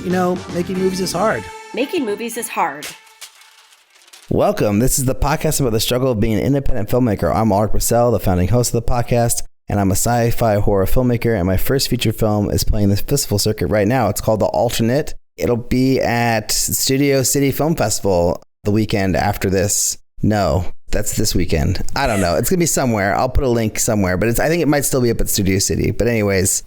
making movies is hard. Making movies is hard. Welcome. This is the podcast about the struggle of being an independent filmmaker. I'm Alrik and Liz, the founding host of the podcast, and I'm a sci-fi horror filmmaker, and my first feature film is playing the festival circuit right now. It's called The Alternate. It'll be at Studio City Film Festival the weekend after this. No, that's this weekend. I don't know. It's going to be somewhere. I'll put a link somewhere, but I think it might still be up at Studio City. But anyways,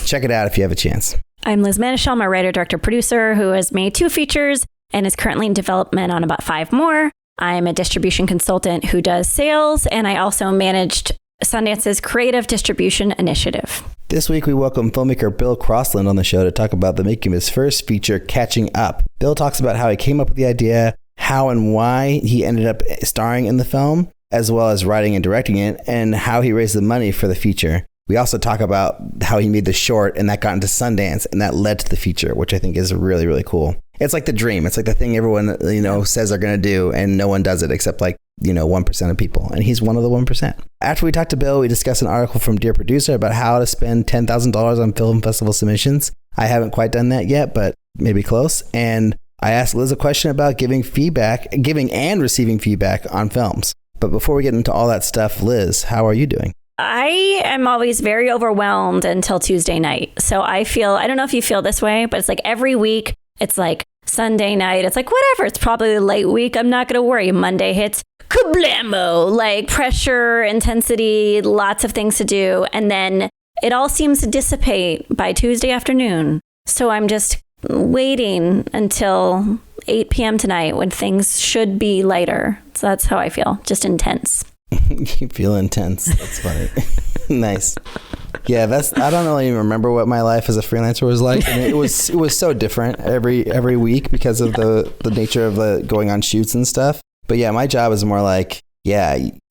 check it out if you have a chance. I'm Liz Manischel. I'm a writer, director, producer who has made 2 features and is currently in development on about 5 more. I'm a distribution consultant who does sales, and I also managed Sundance's creative distribution initiative. This week, we welcome filmmaker Bill Crossland on the show to talk about the making of his first feature, Catching Up. Bill talks about how he came up with the idea, how and why he ended up starring in the film, as well as writing and directing it, and how he raised the money for the feature. We also talk about how he made the short and that got into Sundance and that led to the feature, which I think is really, really cool. It's like the dream. It's like the thing everyone, says they're going to do and no one does it except 1% of people. And he's one of the 1%. After we talked to Bill, we discussed an article from Dear Producer about how to spend $10,000 on film festival submissions. I haven't quite done that yet, but maybe close. And I asked Liz a question about giving and receiving feedback on films. But before we get into all that stuff, Liz, how are you doing? I am always very overwhelmed until Tuesday night. So I don't know if you feel this way, but it's like every week, it's like Sunday night. It's like, whatever, it's probably a late week. I'm not going to worry. Monday hits, kablamo, like pressure, intensity, lots of things to do. And then it all seems to dissipate by Tuesday afternoon. So I'm just waiting until 8 p.m. tonight when things should be lighter. So that's how I feel, just intense. You feel intense. That's funny. Nice. Yeah, I don't really even remember what my life as a freelancer was like. I mean, it was so different every week because of the nature of the going on shoots and stuff. But yeah, my job is more like,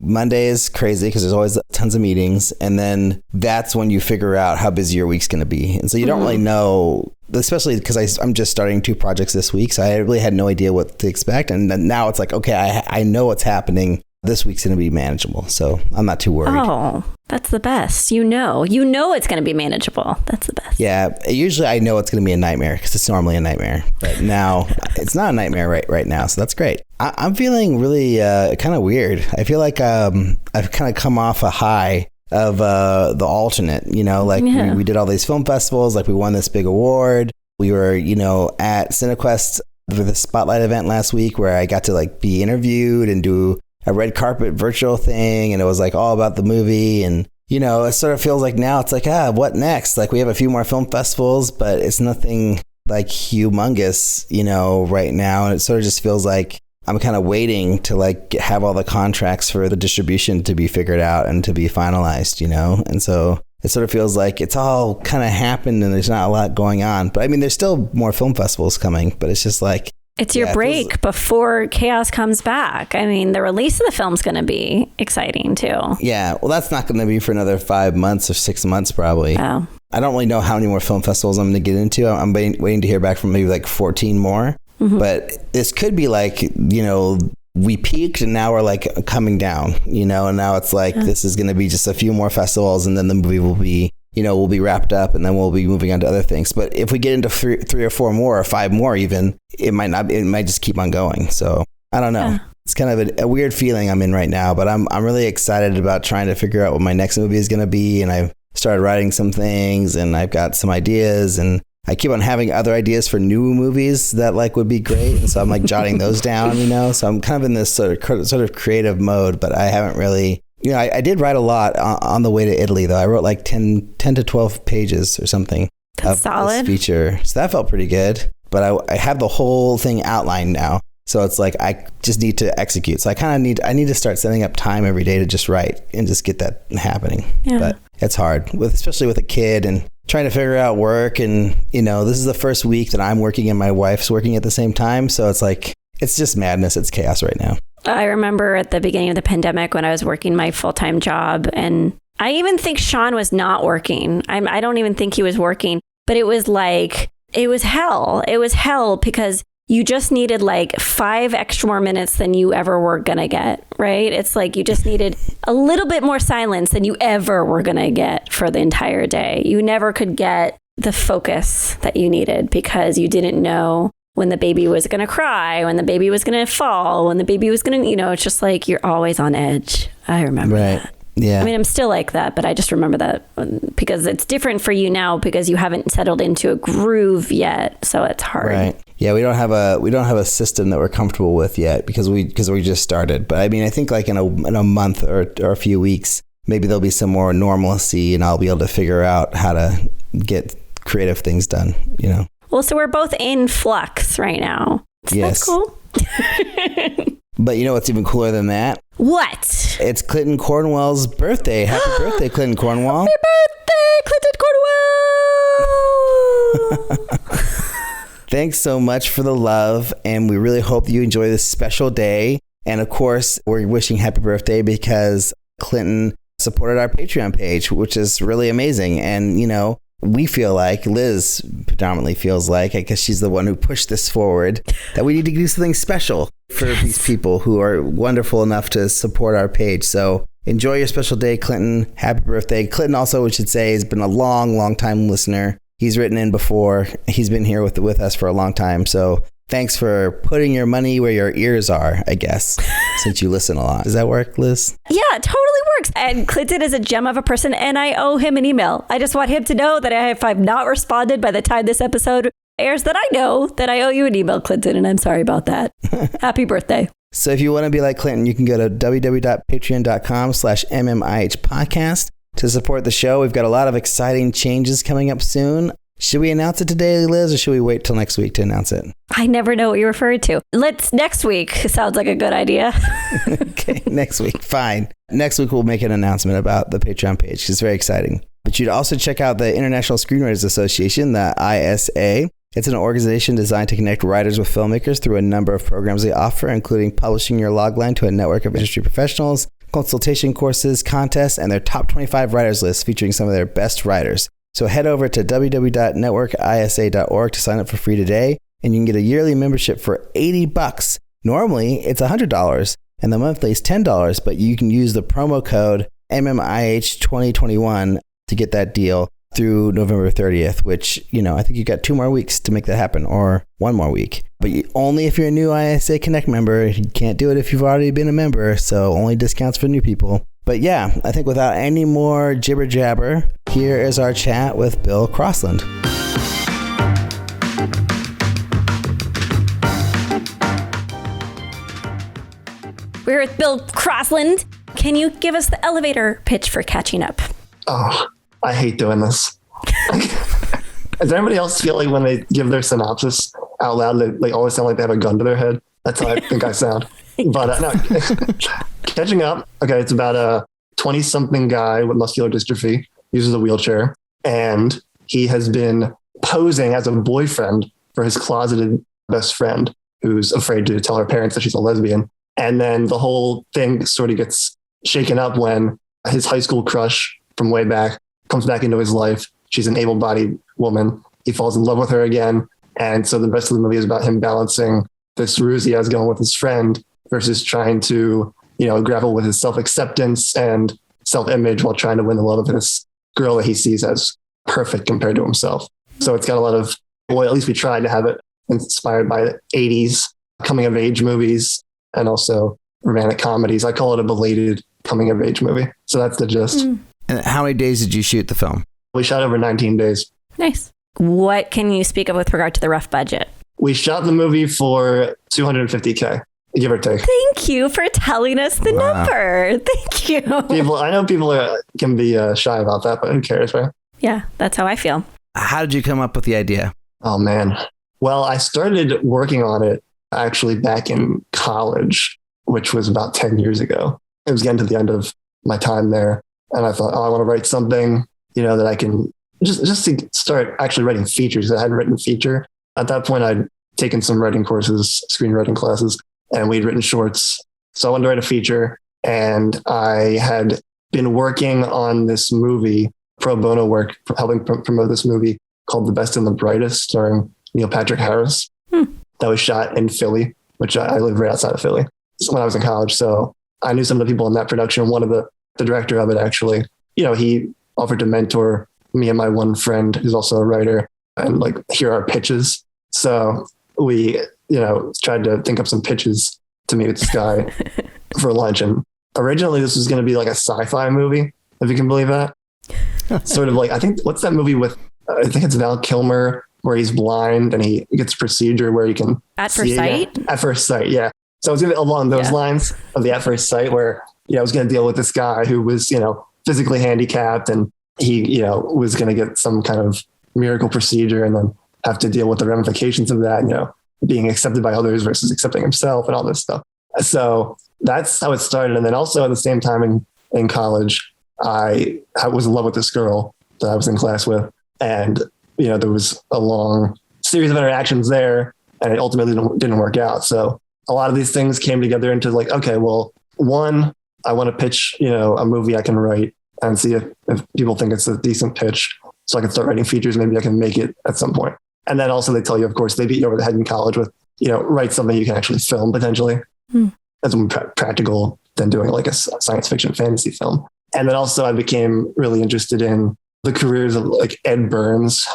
Monday is crazy because there's always tons of meetings. And then that's when you figure out how busy your week's going to be. And so you don't really know, especially because I'm just starting 2 projects this week. So I really had no idea what to expect. And then now it's like, okay, I know what's happening. This week's going to be manageable, so I'm not too worried. Oh, that's the best. You know it's going to be manageable. That's the best. Yeah, usually I know it's going to be a nightmare because it's normally a nightmare. But now it's not a nightmare right now, so that's great. I'm feeling really kind of weird. I feel like I've kind of come off a high of The Alternate. We did all these film festivals, like we won this big award. We were, at Cinequest for the Spotlight event last week where I got to be interviewed and do a red carpet virtual thing, and it was all about the movie. And it sort of feels like now it's like, what next? We have a few more film festivals, but it's nothing humongous, right now. And it sort of just feels like I'm kind of waiting to have all the contracts for the distribution to be figured out and to be finalized, and so it sort of feels like it's all kind of happened and there's not a lot going on. But I mean, there's still more film festivals coming, but it's just it's your break before chaos comes back. I mean, the release of the film's going to be exciting too. Yeah, well, that's not going to be for another 5 months or 6 months probably. Oh. I don't really know how many more film festivals I'm going to get into. I'm waiting to hear back from maybe 14 more. Mm-hmm. But this could be we peaked and now we're coming down, and now it's this is going to be just a few more festivals and then the movie will be we'll be wrapped up and then we'll be moving on to other things. But if we get into 3 or 4 more or 5 more even, it might just keep on going. So I don't know. Yeah. It's kind of a weird feeling I'm in right now, but I'm really excited about trying to figure out what my next movie is going to be. And I've started writing some things and I've got some ideas and I keep on having other ideas for new movies that would be great. And so I'm jotting those down, So I'm kind of in this sort of creative mode, but I haven't really... I did write a lot on the way to Italy, though. I wrote 10 to 12 pages or something. That's solid. This feature. So that felt pretty good. But I have the whole thing outlined now. So it's I just need to execute. So I need to start setting up time every day to just write and just get that happening. Yeah. But it's hard, especially with a kid and trying to figure out work. And, this is the first week that I'm working and my wife's working at the same time. So it's it's just madness. It's chaos right now. I remember at the beginning of the pandemic when I was working my full-time job, and I even think Sean was not working. I don't even think he was working, but it was it was hell. It was hell because you just needed 5 extra more minutes than you ever were going to get, right? It's you just needed a little bit more silence than you ever were going to get for the entire day. You never could get the focus that you needed because you didn't know when the baby was going to cry, when the baby was going to fall, when the baby was going to, it's just like you're always on edge. I remember that. Yeah. I mean, I'm still like that, but I just remember that because it's different for you now because you haven't settled into a groove yet. So it's hard. Right. Yeah. We don't have a system that we're comfortable with yet because we just started. But I mean, I think like in a month or a few weeks, maybe there'll be some more normalcy and I'll be able to figure out how to get creative things done, Well, so we're both in flux right now. So yes. That's cool. But you know what's even cooler than that? What? It's Clinton Cornwell's birthday. Happy birthday, Clinton Cornwell. Happy birthday, Clinton Cornwell. Thanks so much for the love. And we really hope that you enjoy this special day. And of course, we're wishing happy birthday because Clinton supported our Patreon page, which is really amazing. And, we feel like, Liz predominantly feels like, I guess she's the one who pushed this forward, that we need to do something special for these people who are wonderful enough to support our page. So enjoy your special day, Clinton. Happy birthday. Clinton also, we should say, has been a long time listener. He's written in before. He's been here with us for a long time. So thanks for putting your money where your ears are, I guess, since you listen a lot. Does that work, Liz? Yeah, it totally works. And Clinton is a gem of a person, and I owe him an email. I just want him to know that if I've not responded by the time this episode airs, that I know that I owe you an email, Clinton, and I'm sorry about that. Happy birthday. So if you want to be like Clinton, you can go to www.patreon.com/MMIH podcast to support the show. We've got a lot of exciting changes coming up soon. Should we announce it today, Liz, or should we wait till next week to announce it? I never know what you referred to. Next week. Sounds like a good idea. Okay, next week. Fine. Next week, we'll make an announcement about the Patreon page. It's very exciting. But you'd also check out the International Screenwriters Association, the ISA. It's an organization designed to connect writers with filmmakers through a number of programs they offer, including publishing your logline to a network of industry professionals, consultation courses, contests, and their top 25 writers list featuring some of their best writers. So head over to www.networkisa.org to sign up for free today, and you can get a yearly membership for $80. Normally, it's $100, and the monthly is $10, but you can use the promo code MMIH2021 to get that deal through November 30th, which, I think you got 2 more weeks to make that happen, or 1 more week. But only if you're a new ISA Connect member. You can't do it if you've already been a member, so only discounts for new people. But yeah, I think without any more jibber jabber, here is our chat with Bill Crossland. We're with Bill Crossland. Can you give us the elevator pitch for catching up? Oh, I hate doing this. Does anybody else feel like when they give their synopsis out loud, they always sound like they have a gun to their head? That's how I think I sound. But no, catching up. Okay, it's about a 20-something guy with muscular dystrophy, uses a wheelchair, and he has been posing as a boyfriend for his closeted best friend who's afraid to tell her parents that she's a lesbian. And then the whole thing sort of gets shaken up when his high school crush from way back comes back into his life. She's an able-bodied woman. He falls in love with her again. And so the rest of the movie is about him balancing this ruse he has going with his friend versus trying to, grapple with his self-acceptance and self-image while trying to win the love of this girl that he sees as perfect compared to himself. So it's got a lot of, well, at least we tried to have it inspired by the 80s coming of age movies and also romantic comedies. I call it a belated coming of age movie. So that's the gist. And how many days did you shoot the film? We shot over 19 days. Nice. What can you speak of with regard to the rough budget? We shot the movie for $250K, give or take. Thank you for telling us the number. Thank you. I know people can be shy about that, but who cares, right? Yeah, that's how I feel. How did you come up with the idea? Oh, man. Well, I started working on it actually back in college, which was about 10 years ago. It was getting to the end of my time there. And I thought, I want to write something, that I can just to start actually writing features. I hadn't written a feature. At that point, I'd taken some writing courses, screenwriting classes, and we'd written shorts. So I wanted to write a feature, and I had been working on this movie, pro bono work, helping promote this movie called The Best and the Brightest, starring Neil Patrick Harris. That was shot in Philly, which I live right outside of Philly when I was in college. So I knew some of the people in that production. One of the director of it, actually, he offered to mentor me and my one friend who's also a writer and like hear our pitches. So we, tried to think up some pitches to meet with this guy for lunch. And originally this was going to be like a sci-fi movie, if you can believe that. Sort of like, I think, what's that movie with, I think it's Val Kilmer, where he's blind and he gets a procedure where he can At First Sight? At First Sight, yeah. So it's along those lines of the At First Sight, where, I was going to deal with this guy who was, physically handicapped, and he, was going to get some kind of miracle procedure and then have to deal with the ramifications of that, being accepted by others versus accepting himself and all this stuff. So that's how it started. And then also at the same time in college, I was in love with this girl that I was in class with. And, there was a long series of interactions there, and it ultimately didn't work out. So a lot of these things came together into like, okay, well, one, I want to pitch, a movie I can write and see if people think it's a decent pitch, so I can start writing features. Maybe I can make it at some point. And then also they tell you, of course, they beat you over the head in college with, write something you can actually film potentially. That's more practical than doing like a science fiction fantasy film. And then also I became really interested in the careers of like Ed Burns,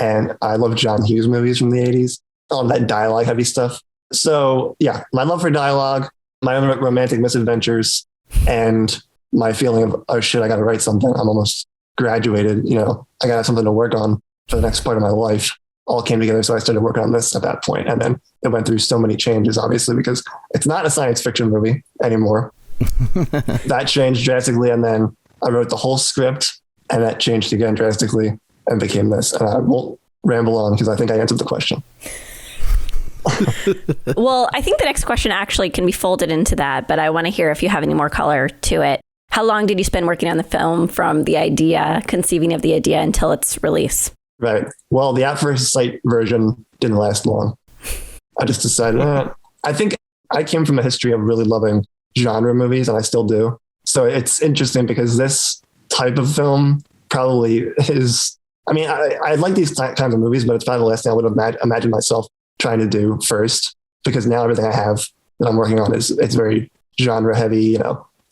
and I love John Hughes movies from the 80s, all that dialogue heavy stuff. So yeah, my love for dialogue, my own romantic misadventures, and my feeling of, oh shit, I got to write something. I'm almost graduated, I got to have something to work on for the next part of my life, all came together. So I started working on this at that point. And then it went through so many changes, obviously, because it's not a science fiction movie anymore. That changed drastically. And then I wrote the whole script, and that changed again drastically and became this. And I won't ramble on because I think I answered the question. Well, I think the next question actually can be folded into that, but I want to hear if you have any more color to it. How long did you spend working on the film from the idea, conceiving of the idea, until its release? Right. Well, the At First Sight version didn't last long. I just decided, I think I came from a history of really loving genre movies, and I still do. So it's interesting because this type of film probably is, I like these kinds of movies, but it's probably the last thing I would have imagined myself trying to do first, because now everything I have that I'm working on it's very genre heavy,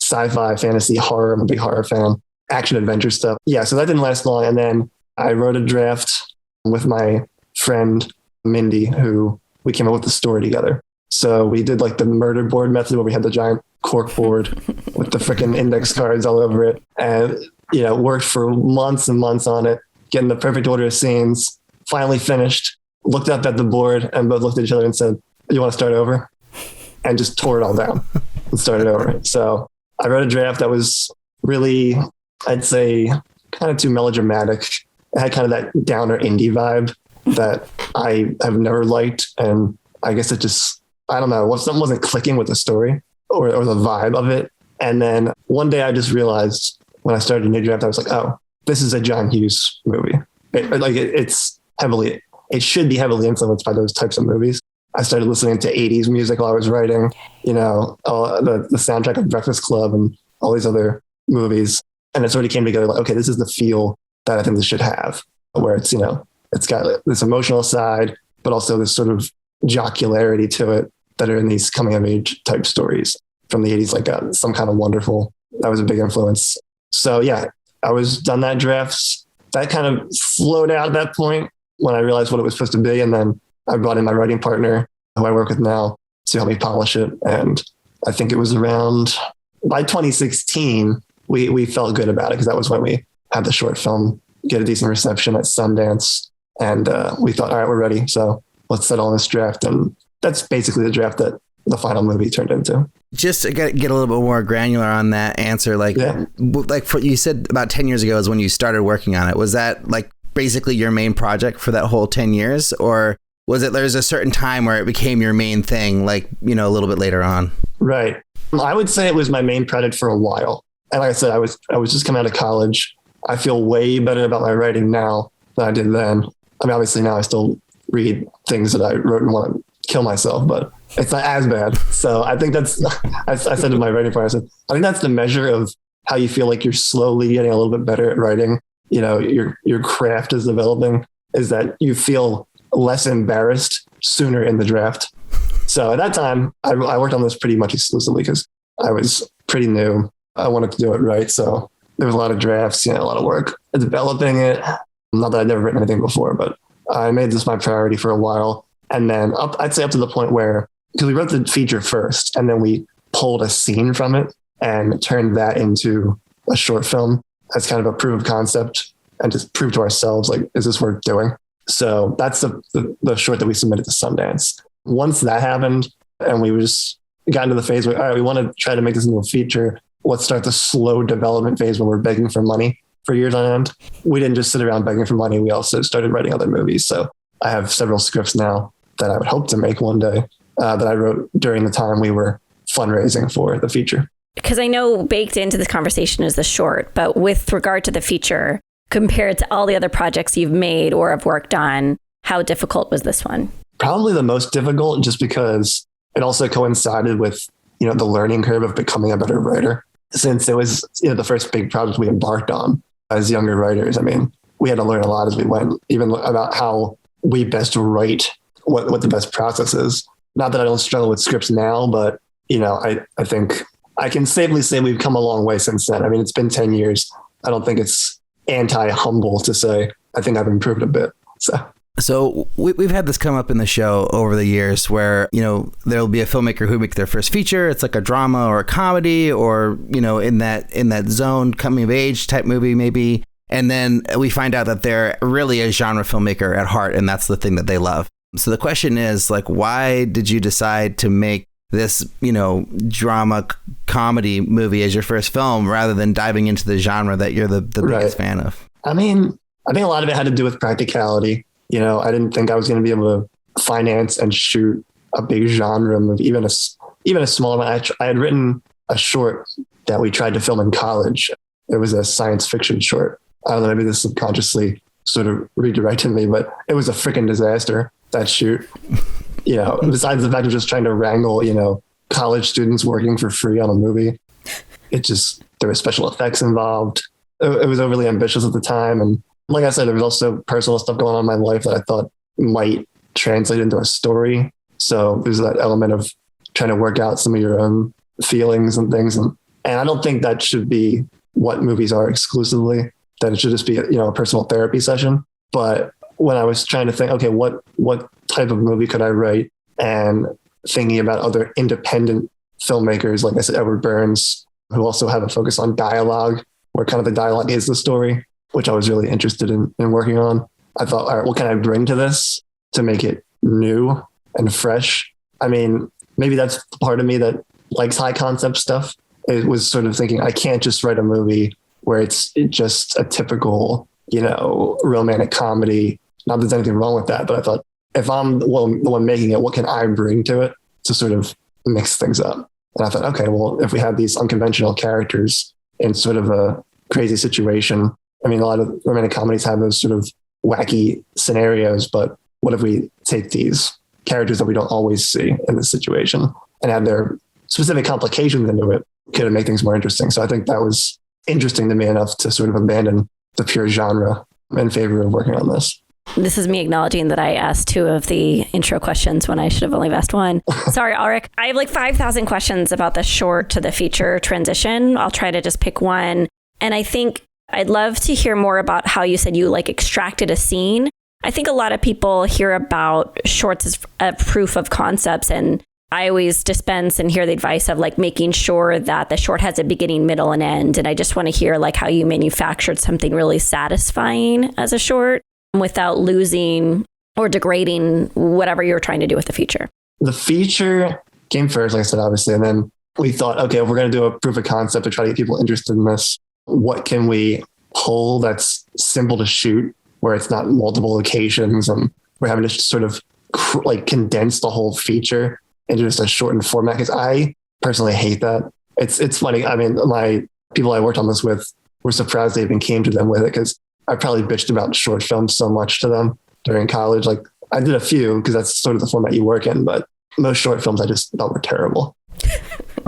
sci-fi, fantasy, horror. I'm a big horror fan, action, adventure stuff. Yeah. So that didn't last long. And then I wrote a draft with my friend, Mindy, who we came up with the story together. So we did like the murder board method, where we had the giant cork board with the freaking index cards all over it, and, worked for months and months on it, getting the perfect order of scenes, finally finished, looked up at the board and both looked at each other and said, "You want to start over?" And just tore it all down and started over. So I wrote a draft that was really, I'd say, kind of too melodramatic. It had kind of that downer indie vibe that I have never liked. And I guess it just, I don't know, something wasn't clicking with the story or the vibe of it. And then one day I just realized when I started a new draft, I was like, oh, this is a John Hughes movie. It should be heavily influenced by those types of movies. I started listening to 80s music while I was writing, the soundtrack of Breakfast Club and all these other movies. And it sort of came together like, okay, this is the feel that I think this should have, where it's, it's got this emotional side, but also this sort of jocularity to it that are in these coming of age type stories from the 80s, like Some Kind of Wonderful. That was a big influence. So yeah, I was done that drafts. That kind of flowed out at that point when I realized what it was supposed to be. And then I brought in my writing partner, who I work with now, to help me polish it. And I think it was around, by 2016, we felt good about it, because that was when we had the short film get a decent reception at Sundance. And we thought, all right, we're ready. So let's settle on this draft. And that's basically the draft that the final movie turned into. Just to get a little bit more granular on that answer, you said about 10 years ago is when you started working on it. Was that like basically your main project for that whole 10 years? Or was it, there's a certain time where it became your main thing, like, a little bit later on? Right. I would say it was my main project for a while. And like I said, I was just coming out of college. I feel way better about my writing now than I did then. Obviously now I still read things that I wrote and want to kill myself, but it's not as bad. So I think that's, I said to my writing partner, I said, I think that's the measure of how you feel like you're slowly getting a little bit better at writing. Your craft is developing, is that you feel less embarrassed sooner in the draft. So at that time, I worked on this pretty much exclusively because I was pretty new. I wanted to do it right. So there was a lot of drafts, a lot of work developing it. Not that I'd never written anything before, but I made this my priority for a while. And then I'd say up to the point where, because we wrote the feature first and then we pulled a scene from it and turned that into a short film as kind of a proof of concept and just prove to ourselves, like, is this worth doing? So that's the short that we submitted to Sundance. Once that happened and we just got into the phase where, all right, we want to try to make this into a feature. Let's start the slow development phase when we're begging for money for years on end. We didn't just sit around begging for money. We also started writing other movies. So I have several scripts now that I would hope to make one day that I wrote during the time we were fundraising for the feature. Because I know baked into this conversation is the short, but with regard to the feature, compared to all the other projects you've made or have worked on, how difficult was this one? Probably the most difficult, just because it also coincided with, the learning curve of becoming a better writer. Since it was, the first big project we embarked on as younger writers. I mean, we had to learn a lot as we went, even about how we best write, what the best process is. Not that I don't struggle with scripts now, but, I think I can safely say we've come a long way since then. I mean, it's been 10 years. I don't think it's anti-humble to say I think I've improved a bit. So we've had this come up in the show over the years where, there'll be a filmmaker who makes their first feature. It's like a drama or a comedy or, in that zone, coming of age type movie, maybe. And then we find out that they're really a genre filmmaker at heart. And that's the thing that they love. So the question is, like, why did you decide to make this, drama comedy movie as your first film rather than diving into the genre that you're the biggest fan of? I mean, I think a lot of it had to do with practicality. I didn't think I was going to be able to finance and shoot a big genre movie, even a small amount. I had written a short that we tried to film in college. It was a science fiction short. I don't know, maybe this subconsciously sort of redirected me, but it was a freaking disaster, that shoot. Besides the fact of just trying to wrangle, college students working for free on a movie, there were special effects involved. It was overly ambitious at the time. And like I said, there was also personal stuff going on in my life that I thought might translate into a story. So there's that element of trying to work out some of your own feelings and things. And I don't think that should be what movies are exclusively, that it should just be, a personal therapy session. But when I was trying to think, okay, what type of movie could I write? And thinking about other independent filmmakers, like I said, Edward Burns, who also have a focus on dialogue, where kind of the dialogue is the story, which I was really interested in working on. I thought, all right, what can I bring to this to make it new and fresh? I mean, maybe that's part of me that likes high concept stuff. It was sort of thinking, I can't just write a movie where it's just a typical, romantic comedy. Not that there's anything wrong with that, but I thought, if I'm the one making it, what can I bring to it to sort of mix things up? And I thought, okay, well, if we have these unconventional characters in sort of a crazy situation, I mean, a lot of romantic comedies have those sort of wacky scenarios, but what if we take these characters that we don't always see in this situation and add their specific complications into it? Could it make things more interesting? So I think that was interesting to me enough to sort of abandon the pure genre in favor of working on this. This is me acknowledging that I asked 2 of the intro questions when I should have only asked 1. Sorry, Alrik. I have like 5,000 questions about the short to the feature transition. I'll try to just pick one. And I think I'd love to hear more about how you said you like extracted a scene. I think a lot of people hear about shorts as a proof of concepts, and I always dispense and hear the advice of like making sure that the short has a beginning, middle, and end. And I just want to hear like how you manufactured something really satisfying as a short without losing or degrading whatever you're trying to do with the feature. The feature came first, like I said, obviously. And then we thought, okay, if we're going to do a proof of concept to try to get people interested in this, what can we pull that's simple to shoot, where it's not multiple locations and we're having to sort of like condense the whole feature into just a shortened format? Because I personally hate that. It's funny. I mean, my people I worked on this with were surprised they even came to them with it, because I probably bitched about short films so much to them during college. Like I did a few because that's sort of the format you work in, but most short films I just thought were terrible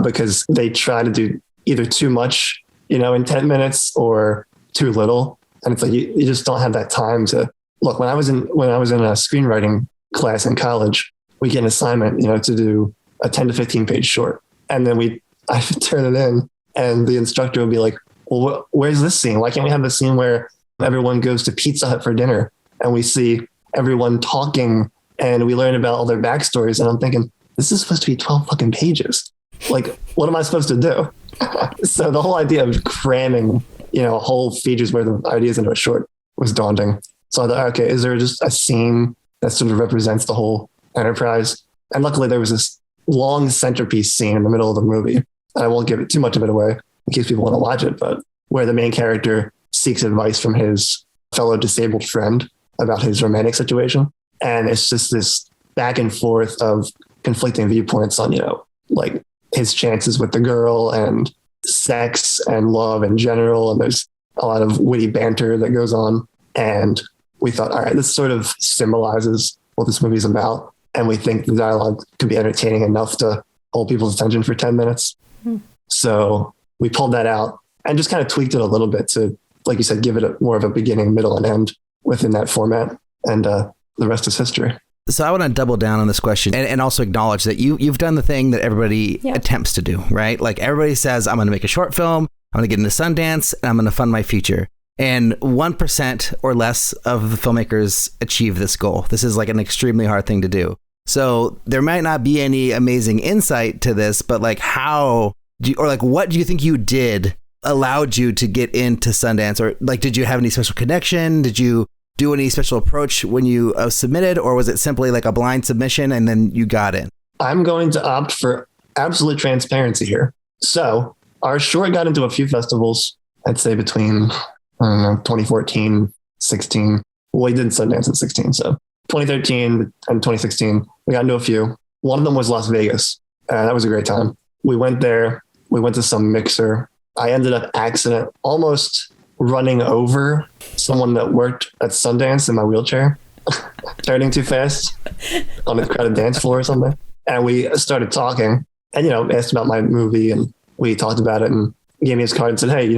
because they try to do either too much, in 10 minutes or too little. And it's like, you just don't have that time to look. When I was in a screenwriting class in college, we get an assignment, to do a 10 to 15 page short. And then I turn it in and the instructor would be like, well, where's this scene? Why can't we have the scene where everyone goes to Pizza Hut for dinner and we see everyone talking and we learn about all their backstories? And I'm thinking, this is supposed to be 12 fucking pages. Like, what am I supposed to do? So the whole idea of cramming, whole features worth of ideas into a short was daunting. So I thought, okay, is there just a scene that sort of represents the whole enterprise? And luckily there was this long centerpiece scene in the middle of the movie. I won't give it too much of it away in case people want to watch it, but where the main character seeks advice from his fellow disabled friend about his romantic situation. And it's just this back and forth of conflicting viewpoints on, like his chances with the girl and sex and love in general. And there's a lot of witty banter that goes on. And we thought, all right, this sort of symbolizes what this movie is about. And we think the dialogue could be entertaining enough to hold people's attention for 10 minutes. So we pulled that out and just kind of tweaked it a little bit to, like you said, give it more of a beginning, middle, and end within that format. And the rest is history. So I want to double down on this question and also acknowledge that you've done the thing that everybody attempts to do, right? Like everybody says, I'm going to make a short film, I'm going to get into Sundance, and I'm going to fund my feature. And 1% or less of the filmmakers achieve this goal. This is like an extremely hard thing to do. So there might not be any amazing insight to this, but like what do you think you did allowed you to get into Sundance? Or like, did you have any special connection? Did you do any special approach when you submitted, or was it simply like a blind submission and then you got in? I'm going to opt for absolute transparency here. So our short got into a few festivals, I'd say between, 2014, 16. Well, we did Sundance in 16. So 2013 and 2016, we got into a few. One of them was Las Vegas. That was a great time. We went there. We went to some mixer. I ended up almost running over someone that worked at Sundance in my wheelchair, turning too fast on a crowded dance floor or something. And we started talking and, asked about my movie, and we talked about it, and he gave me his card and said, hey,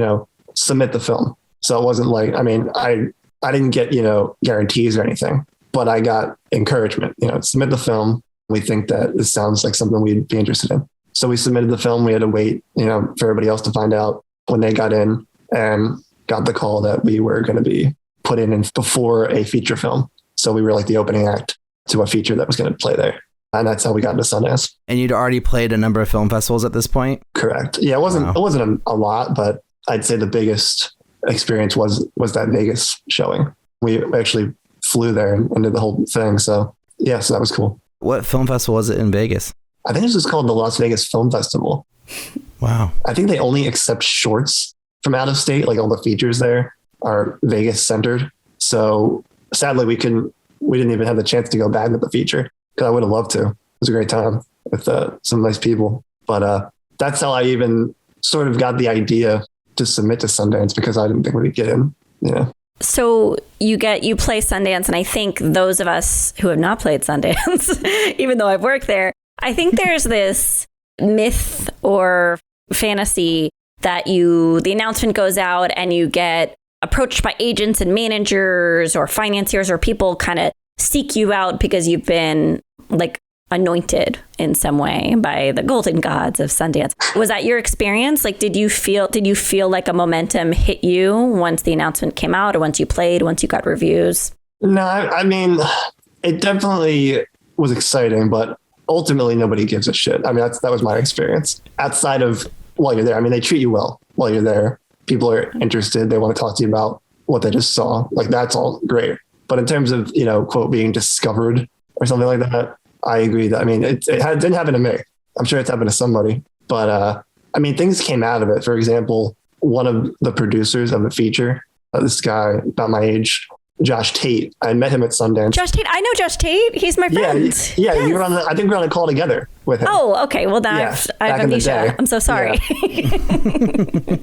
submit the film. So it wasn't like, I didn't get, guarantees or anything, but I got encouragement, submit the film. We think that this sounds like something we'd be interested in. So we submitted the film. We had to wait, for everybody else to find out when they got in, and got the call that we were going to be put in before a feature film. So we were like the opening act to a feature that was going to play there. And that's how we got into Sundance. And you'd already played a number of film festivals at this point? Correct. Yeah, it wasn't a lot, but I'd say the biggest experience was that Vegas showing. We actually flew there and did the whole thing. So yeah, so that was cool. What film festival was it in Vegas? I think it's just called the Las Vegas Film Festival. Wow. I think they only accept shorts from out of state. Like all the features there are Vegas centered. So sadly we didn't even have the chance to go back with the feature, because I would have loved to. It was a great time with some nice people. But that's how I even sort of got the idea to submit to Sundance, because I didn't think we'd get in. Yeah. So you play Sundance, and I think those of us who have not played Sundance, even though I've worked there, I think there's this myth or fantasy that the announcement goes out and you get approached by agents and managers or financiers, or people kind of seek you out because you've been like anointed in some way by the golden gods of Sundance. Was that your experience? Like, did you feel like a momentum hit you once the announcement came out, or once you played, once you got reviews? No, I mean, it definitely was exciting, but ultimately nobody gives a shit. I mean, that was my experience. Outside of while you're there, I mean, they treat you well while you're there. People are interested. They want to talk to you about what they just saw. Like, that's all great. But in terms of, quote, being discovered or something like that, I agree that, I mean, it didn't happen to me. I'm sure it's happened to somebody. But, I mean, things came out of it. For example, one of the producers of the feature, this guy about my age, Josh Tate. I met him at Sundance. Josh Tate. I know Josh Tate. He's my friend. Yeah. Yes. You were I think we were on a call together with him. Oh, okay. Well, then I've amnesia. I'm so sorry. Yeah.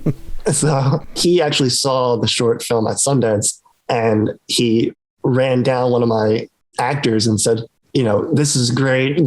So he actually saw the short film at Sundance, and he ran down one of my actors and said, this is great.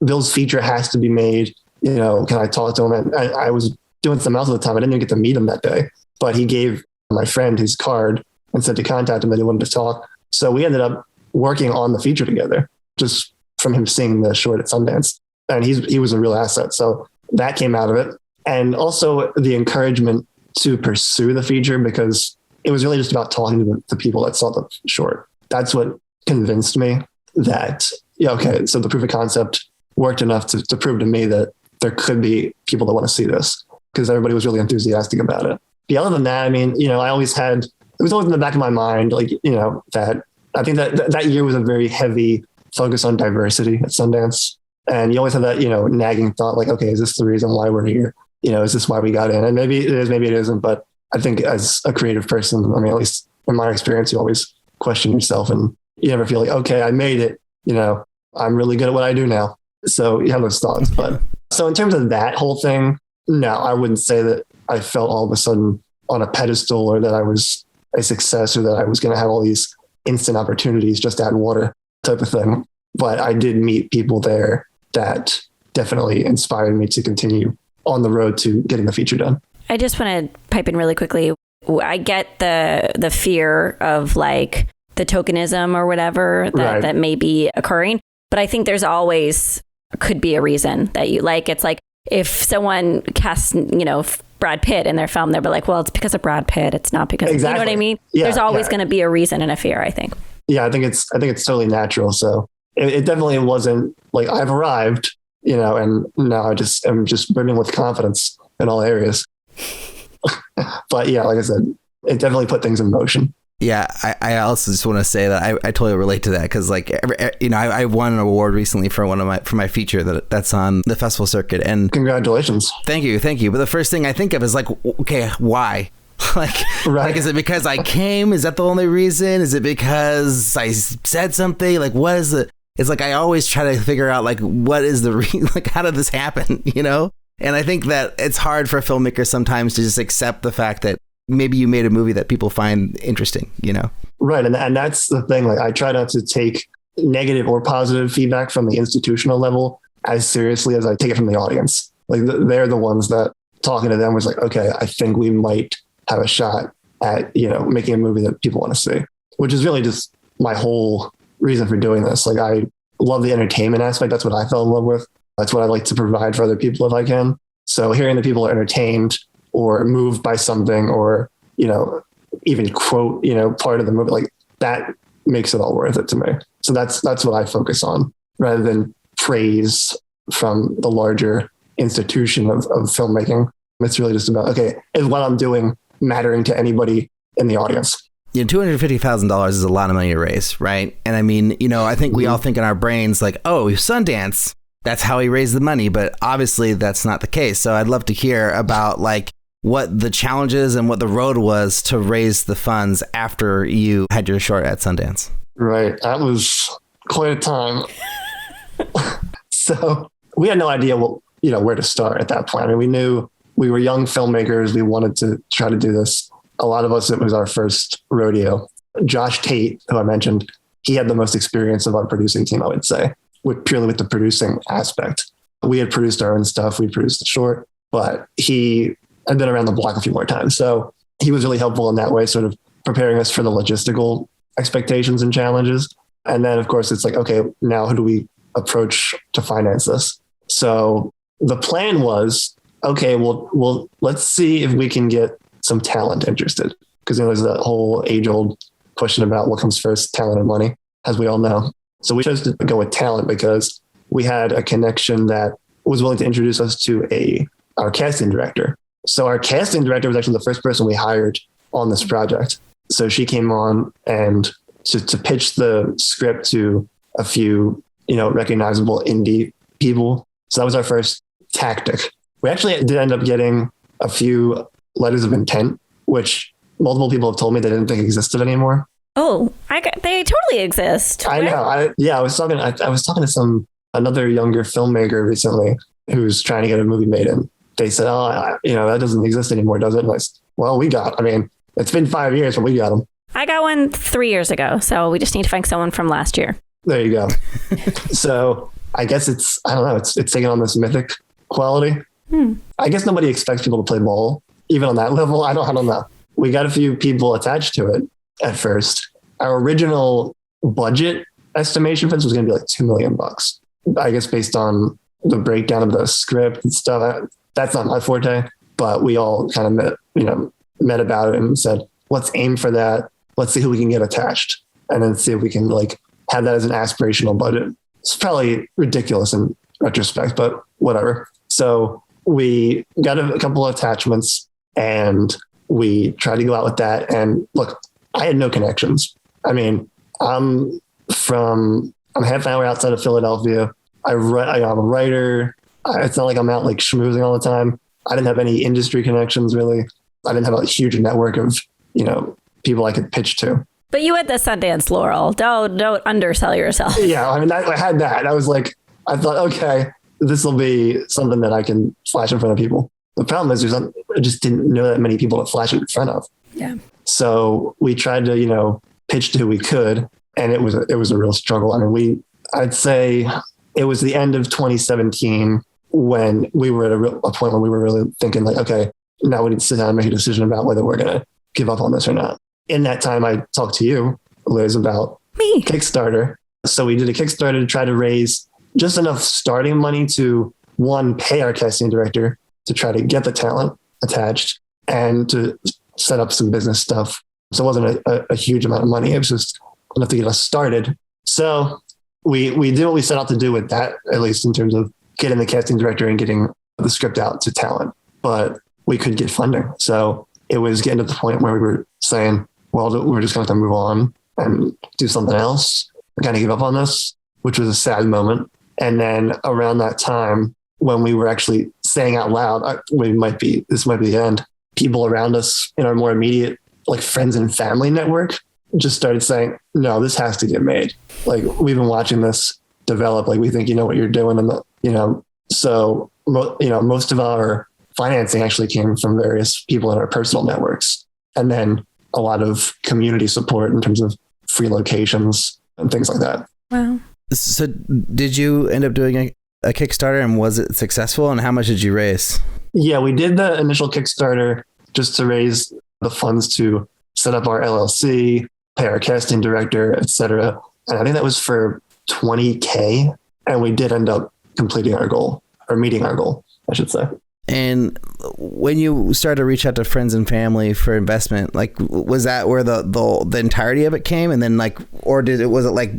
Bill's feature has to be made. Can I talk to him? And I was doing something else at the time. I didn't even get to meet him that day, but he gave my friend his card and said to contact him that he wanted to talk. So we ended up working on the feature together, just from him seeing the short at Sundance. And he was a real asset. So that came out of it. And also the encouragement to pursue the feature because it was really just about talking to the people that saw the short. That's what convinced me that, yeah, okay, so the proof of concept worked enough to prove to me that there could be people that want to see this because everybody was really enthusiastic about it. But other than that, I mean, you know, it was always in the back of my mind, like, you know, that I think that year was a very heavy focus on diversity at Sundance. And you always have that, you know, nagging thought, like, okay, is this the reason why we're here? You know, is this why we got in? And maybe it is, maybe it isn't. But I think as a creative person, I mean, at least in my experience, you always question yourself and you never feel like, okay, I made it. You know, I'm really good at what I do now. So you have those thoughts. But so in terms of that whole thing, no, I wouldn't say that I felt all of a sudden on a pedestal or that I was a success or that I was going to have all these instant opportunities, just add water type of thing. But I did meet people there that definitely inspired me to continue on the road to getting the feature done. I just want to pipe in really quickly. I get the fear of like the tokenism or whatever that may be occurring. But I think there's always could be a reason that you like. It's like if someone casts, you know, Brad Pitt in their film, they'll be like, well, it's because of Brad Pitt. It's not because you know what I mean? Yeah, there's always going to be a reason and a fear, I think. Yeah, I think it's totally natural. So it definitely wasn't like I've arrived, you know, and now I'm just brimming with confidence in all areas. But yeah, like I said, it definitely put things in motion. Yeah, I also just want to say that I totally relate to that because, like, you know, I won an award recently for my feature that's on the festival circuit. And congratulations! Thank you. But the first thing I think of is like, okay, why? Like, is it because I came? Is that the only reason? Is it because I said something? Like, what is it? It's like I always try to figure out like what is the like how did this happen? You know? And I think that it's hard for filmmakers sometimes to just accept the fact that maybe you made a movie that people find interesting, you know? Right. And that's the thing. Like I try not to take negative or positive feedback from the institutional level as seriously as I take it from the audience. Like they're the ones that talking to them was like, okay, I think we might have a shot at, you know, making a movie that people want to see, which is really just my whole reason for doing this. Like I love the entertainment aspect. That's what I fell in love with. That's what I like to provide for other people if I can. So hearing that people are entertained or moved by something or, you know, even quote, you know, part of the movie, like that makes it all worth it to me. So that's what I focus on rather than praise from the larger institution of filmmaking. It's really just about, okay, is what I'm doing mattering to anybody in the audience? You know, $250,000 is a lot of money to raise, right? And I mean, you know, I think we all think in our brains like, oh, Sundance, that's how he raised the money. But obviously that's not the case. So I'd love to hear about like what the challenges and what the road was to raise the funds after you had your short at Sundance. Right. That was quite a time. So we had no idea where to start at that point. I mean, we knew we were young filmmakers. We wanted to try to do this. A lot of us, it was our first rodeo. Josh Tate, who I mentioned, he had the most experience of our producing team, I would say, purely with the producing aspect. We had produced our own stuff. We produced the short, but he had been around the block a few more times. So he was really helpful in that way, sort of preparing us for the logistical expectations and challenges. And then, of course, it's like, okay, now who do we approach to finance this? So the plan was, okay, well, let's see if we can get some talent interested. Because, you know, there's that whole age-old question about what comes first, talent or money, as we all know. So we chose to go with talent because we had a connection that was willing to introduce us to our casting director. So our casting director was actually the first person we hired on this project. So she came on and to pitch the script to a few, you know, recognizable indie people. So that was our first tactic. We actually did end up getting a few letters of intent, which multiple people have told me they didn't think existed anymore. Oh, they totally exist. I know. I was talking to another younger filmmaker recently who's trying to get a movie made, and they said, "Oh, you know, that doesn't exist anymore, does it?" And I said, "Well, I mean, it's been 5 years, but we got them." I got one 3 years ago, so we just need to find someone from last year. There you go. So I guess it's taking on this mythic quality. I guess nobody expects people to play ball, even on that level. I don't know. We got a few people attached to it at first. Our original budget estimation for this was going to be like $2 million. I guess based on the breakdown of the script and stuff. That's not my forte. but we all kind of met about it and said, let's aim for that. Let's see who we can get attached, and then see if we can like have that as an aspirational budget. It's probably ridiculous in retrospect, but whatever. So we got a couple of attachments and we tried to go out with that. And look, I had no connections. I mean, I'm half an hour outside of Philadelphia. I'm a writer. It's not like I'm out like schmoozing all the time. I didn't have any industry connections really. I didn't have a huge network of, people I could pitch to. But you had the Sundance laurel. Don't undersell yourself. Yeah, I mean, I had that. I thought, okay, this will be something that I can flash in front of people. The problem is I just didn't know that many people to flash it in front of. Yeah. So we tried to, pitch to who we could, and it was a real struggle. I mean, I'd say it was the end of 2017 when we were at a point where we were really thinking like, okay, now we need to sit down and make a decision about whether we're going to give up on this or not. In that time, I talked to you, Liz, about Kickstarter. So we did a Kickstarter to try to raise just enough starting money to, one, pay our casting director to try to get the talent attached and to set up some business stuff. So it wasn't a huge amount of money. It was just enough to get us started. So we did what we set out to do with that, at least in terms of getting the casting director and getting the script out to talent. But we could get funding. So it was getting to the point where we were saying, well, we're just going to have to move on and do something else. We kind of give up on this, which was a sad moment. And then around that time, when we were actually saying out loud, this might be the end, people around us in our more immediate, like friends and family network, just started saying, no, this has to get made. Like, we've been watching this develop. Like, we think you know what you're doing. And, so, most of our financing actually came from various people in our personal networks. And then a lot of community support in terms of free locations and things like that. Wow. So did you end up doing a Kickstarter, and was it successful, and how much did you raise? Yeah, we did the initial Kickstarter just to raise the funds to set up our LLC, pay our casting director, etc. And I think that was for $20K. And we did end up completing our goal, or meeting our goal, I should say. And when you started to reach out to friends and family for investment, like, was that where the entirety of it came? And then was it like,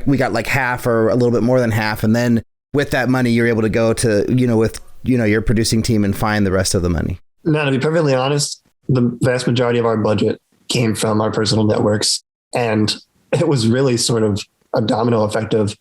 we got like half or a little bit more than half. And then with that money, you're able to go to, with, your producing team and find the rest of the money? No, to be perfectly honest, the vast majority of our budget came from our personal networks. And it was really sort of a domino effect of,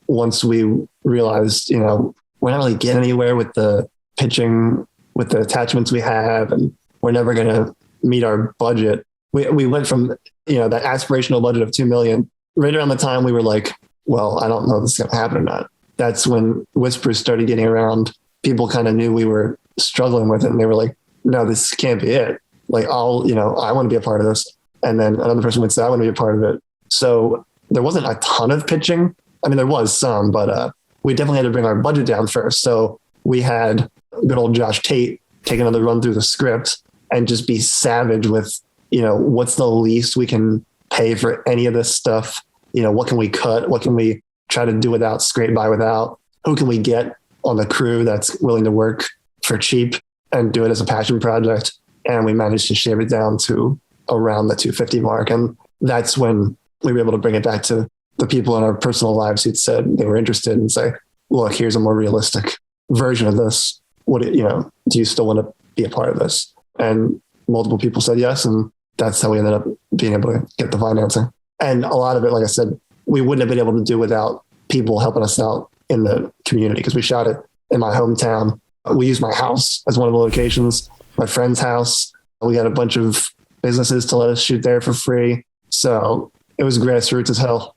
once we realized, we're not really getting anywhere with the pitching, with the attachments we have, and we're never going to meet our budget. We went from, that aspirational budget of $2 million right around the time we were like, well, I don't know if this is going to happen or not. That's when whispers started getting around. People kind of knew we were struggling with it, and they were like, no, this can't be it. Like, I want to be a part of this. And then another person would say, I want to be a part of it. So there wasn't a ton of pitching. I mean, there was some, but we definitely had to bring our budget down first. So we had good old Josh Tate take another run through the script and just be savage with, what's the least we can pay for any of this stuff? What can we cut? What can we try to do without, scrape by without? Who can we get on the crew that's willing to work for cheap and do it as a passion project? And we managed to shave it down to around the 250 mark. And that's when we were able to bring it back to the people in our personal lives who'd said they were interested and say, look, here's a more realistic version of this. Do you still want to be a part of this? And multiple people said yes. And that's how we ended up being able to get the financing. And a lot of it, like I said, we wouldn't have been able to do without people helping us out in the community, because we shot it in my hometown. We used my house as one of the locations, my friend's house. We got a bunch of businesses to let us shoot there for free. So it was grassroots as hell.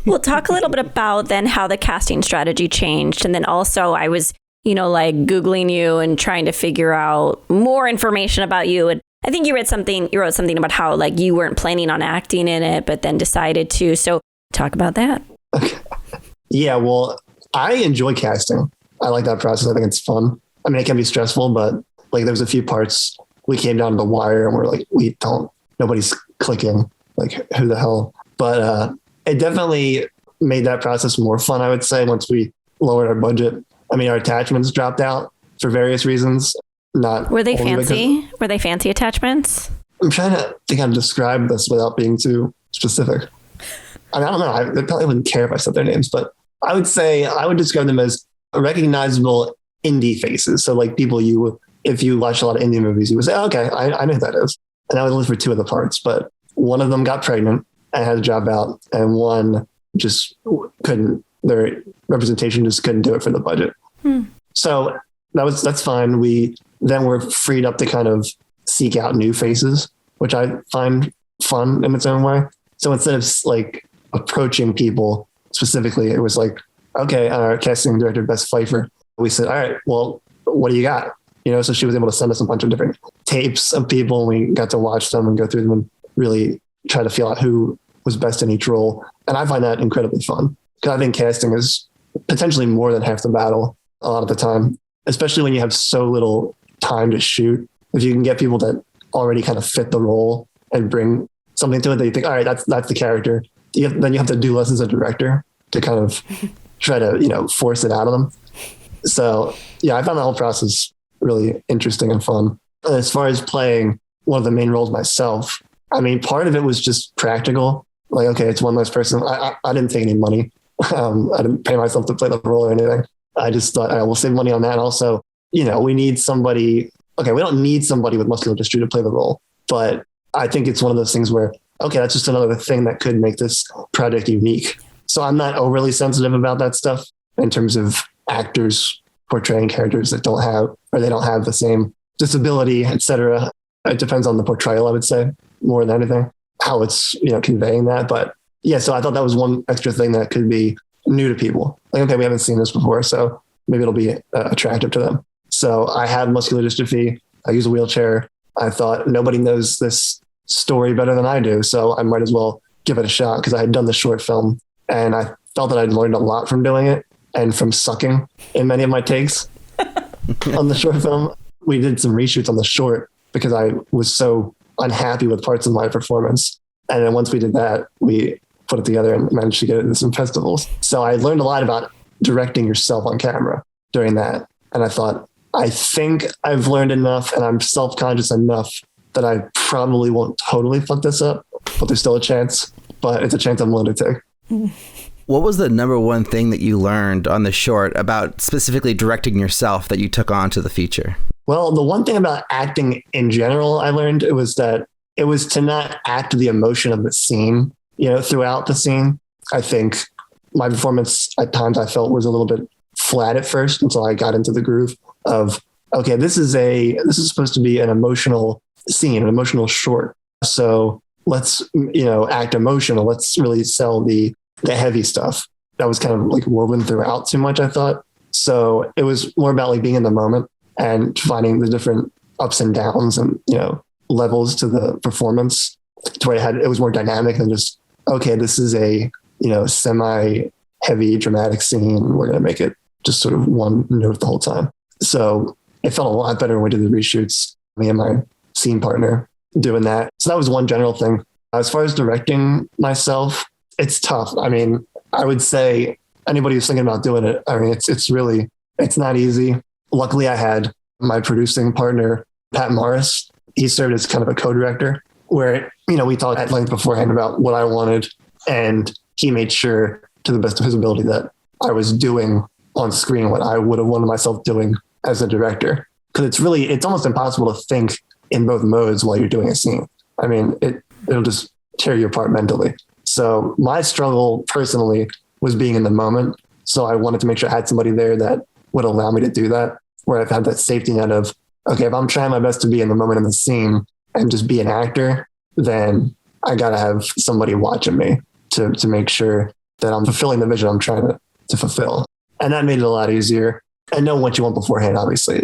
Well, talk a little bit about then how the casting strategy changed. And then also I was, Googling you and trying to figure out more information about you. And I think you wrote something about how like you weren't planning on acting in it, but then decided to. So talk about that. Okay. Yeah, well, I enjoy casting. I like that process. I think it's fun. I mean, it can be stressful, but like there was a few parts we came down to the wire and we're like, nobody's clicking. Like, who the hell? But it definitely made that process more fun, I would say, once we lowered our budget. I mean, our attachments dropped out for various reasons. not. Were they fancy? Were they fancy attachments? I'm trying to think how to describe this without being too specific. I mean, I don't know. They probably wouldn't care if I said their names, but I would say I would describe them as recognizable indie faces. So like people if you watch a lot of indie movies, you would say, oh, okay, I know who that is. And I would live for two of the parts, but one of them got pregnant and had to drop out, and one just couldn't. Their representation just couldn't do it for the budget. So that's fine. We then were freed up to kind of seek out new faces, which I find fun in its own way. So instead of like approaching people specifically, it was like, okay, our casting director, Bess Pfeiffer, we said, all right, well, what do you got? So she was able to send us a bunch of different tapes of people, and we got to watch them and go through them and really try to feel out who was best in each role. And I find that incredibly fun, because I think casting is potentially more than half the battle a lot of the time, especially when you have so little time to shoot. If you can get people that already kind of fit the role and bring something to it that you think, all right, that's the character. Then you have to do less as a director to kind of try to, force it out of them. So yeah, I found the whole process really interesting and fun. And as far as playing one of the main roles myself, I mean, part of it was just practical. Like, okay, it's one less person. I didn't take any money. I didn't pay myself to play the role or anything. I just thought, all right, we'll save money on that. And also, we need somebody. Okay, we don't need somebody with muscular dystrophy to play the role, but I think it's one of those things where, okay, that's just another thing that could make this project unique. So I'm not overly sensitive about that stuff in terms of actors portraying characters that don't have the same disability, etc. It depends on the portrayal, I would say, more than anything, how it's, conveying that. But yeah, so I thought that was one extra thing that could be new to people. Like, okay, we haven't seen this before, so maybe it'll be attractive to them. So I have muscular dystrophy. I use a wheelchair. I thought nobody knows this story better than I do, so I might as well give it a shot, because I had done the short film and I felt that I'd learned a lot from doing it and from sucking in many of my takes on the short film. We did some reshoots on the short because I was so unhappy with parts of my performance. And then once we did that, we put it together and managed to get it into some festivals. So I learned a lot about directing yourself on camera during that. And I thought, I think I've learned enough and I'm self-conscious enough that I probably won't totally fuck this up, but there's still a chance. But it's a chance I'm willing to take. What was the number one thing that you learned on the short about specifically directing yourself that you took on to the feature? Well, the one thing about acting in general I learned, it was to not act the emotion of the scene, throughout the scene. I think my performance at times I felt was a little bit flat at first until I got into the groove of, okay, this is supposed to be an emotional scene, an emotional short. So let's, act emotional. Let's really sell the heavy stuff. That was kind of like woven throughout too much, I thought. So it was more about like being in the moment and finding the different ups and downs and, levels to the performance to where it was more dynamic than just, okay, this is a, semi heavy dramatic scene. We're going to make it just sort of one note the whole time. So it felt a lot better when we did the reshoots, me and my scene partner doing that. So that was one general thing. As far as directing myself, it's tough. I mean, I would say anybody who's thinking about doing it, I mean, it's not easy. Luckily, I had my producing partner, Pat Morris. He served as kind of a co-director where, we talked at length beforehand about what I wanted. And he made sure to the best of his ability that I was doing on screen what I would have wanted myself doing as a director. Because it's almost impossible to think in both modes while you're doing a scene. I mean, it'll just tear you apart mentally. So my struggle personally was being in the moment. So I wanted to make sure I had somebody there that would allow me to do that, where I've had that safety net of, okay, if I'm trying my best to be in the moment in the scene and just be an actor, then I got to have somebody watching me to make sure that I'm fulfilling the vision I'm trying to fulfill. And that made it a lot easier. And knowing what you want beforehand, obviously,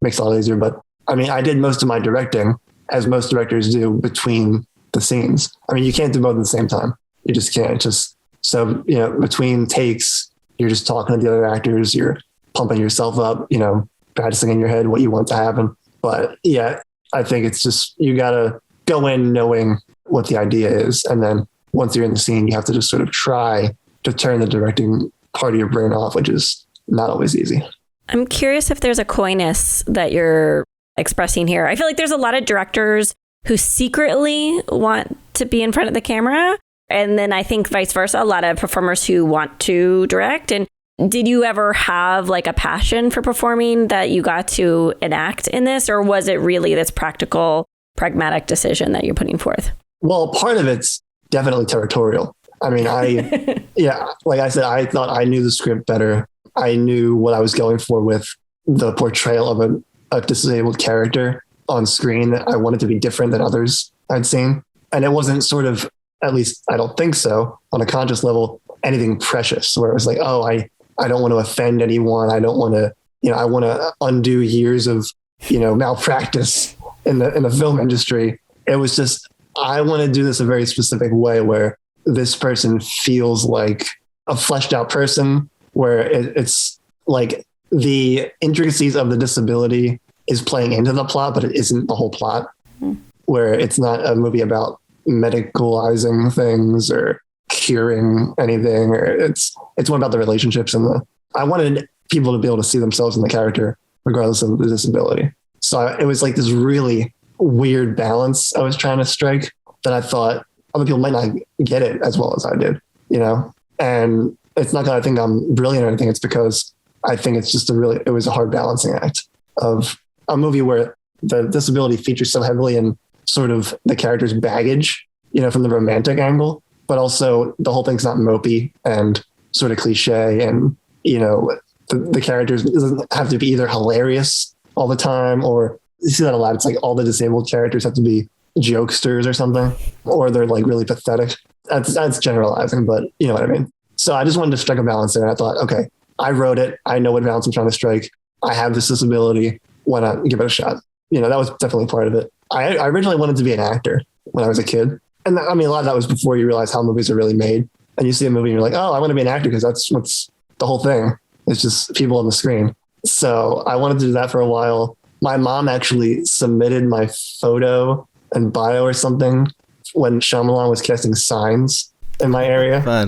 makes it a lot easier. But I mean, I did most of my directing, as most directors do, between the scenes. I mean, you can't do both at the same time. You just can't. So, between takes, you're just talking to the other actors, you're pumping yourself up, practicing in your head what you want to happen. But yeah, I think it's just, you got to go in knowing what the idea is. And then once you're in the scene, you have to just sort of try to turn the directing part of your brain off, which is not always easy. I'm curious if there's a coyness that you're expressing here. I feel like there's a lot of directors who secretly want to be in front of the camera. And then I think vice versa, a lot of performers who want to direct. And did you ever have like a passion for performing that you got to enact in this? Or was it really this practical, pragmatic decision that you're putting forth? Well, part of it's definitely territorial. I mean, like I said, I thought I knew the script better. I knew what I was going for with the portrayal of a disabled character on screen. I wanted to be different than others I'd seen. And it wasn't sort of, at least I don't think so, on a conscious level, anything precious where it was like, oh, I don't want to offend anyone. I don't want to, I want to undo years of, malpractice in the film industry. It was just, I want to do this a very specific way where this person feels like a fleshed out person, where it's like the intricacies of the disability is playing into the plot, but it isn't the whole plot, where it's not a movie about medicalizing things or curing anything, or it's more about the relationships and I wanted people to be able to see themselves in the character regardless of the disability. So it was like this really weird balance I was trying to strike that I thought other people might not get it as well as I did, and it's not that I think I'm brilliant or anything. It's because I think it's just it was a hard balancing act of a movie where the disability features so heavily in sort of the character's baggage, from the romantic angle, but also the whole thing's not mopey and sort of cliche. And, the characters doesn't have to be either hilarious all the time, or you see that a lot. It's like all the disabled characters have to be jokesters or something, or they're like really pathetic. That's generalizing, but you know what I mean? So I just wanted to strike a balance there. And I thought, okay, I wrote it. I know what balance I'm trying to strike. I have this disability. Why not give it a shot? That was definitely part of it. I originally wanted to be an actor when I was a kid. And I mean, a lot of that was before you realize how movies are really made. And you see a movie and you're like, oh, I want to be an actor because that's what's the whole thing. It's just people on the screen. So I wanted to do that for a while. My mom actually submitted my photo and bio or something when Shyamalan was casting Signs in my area. Fun.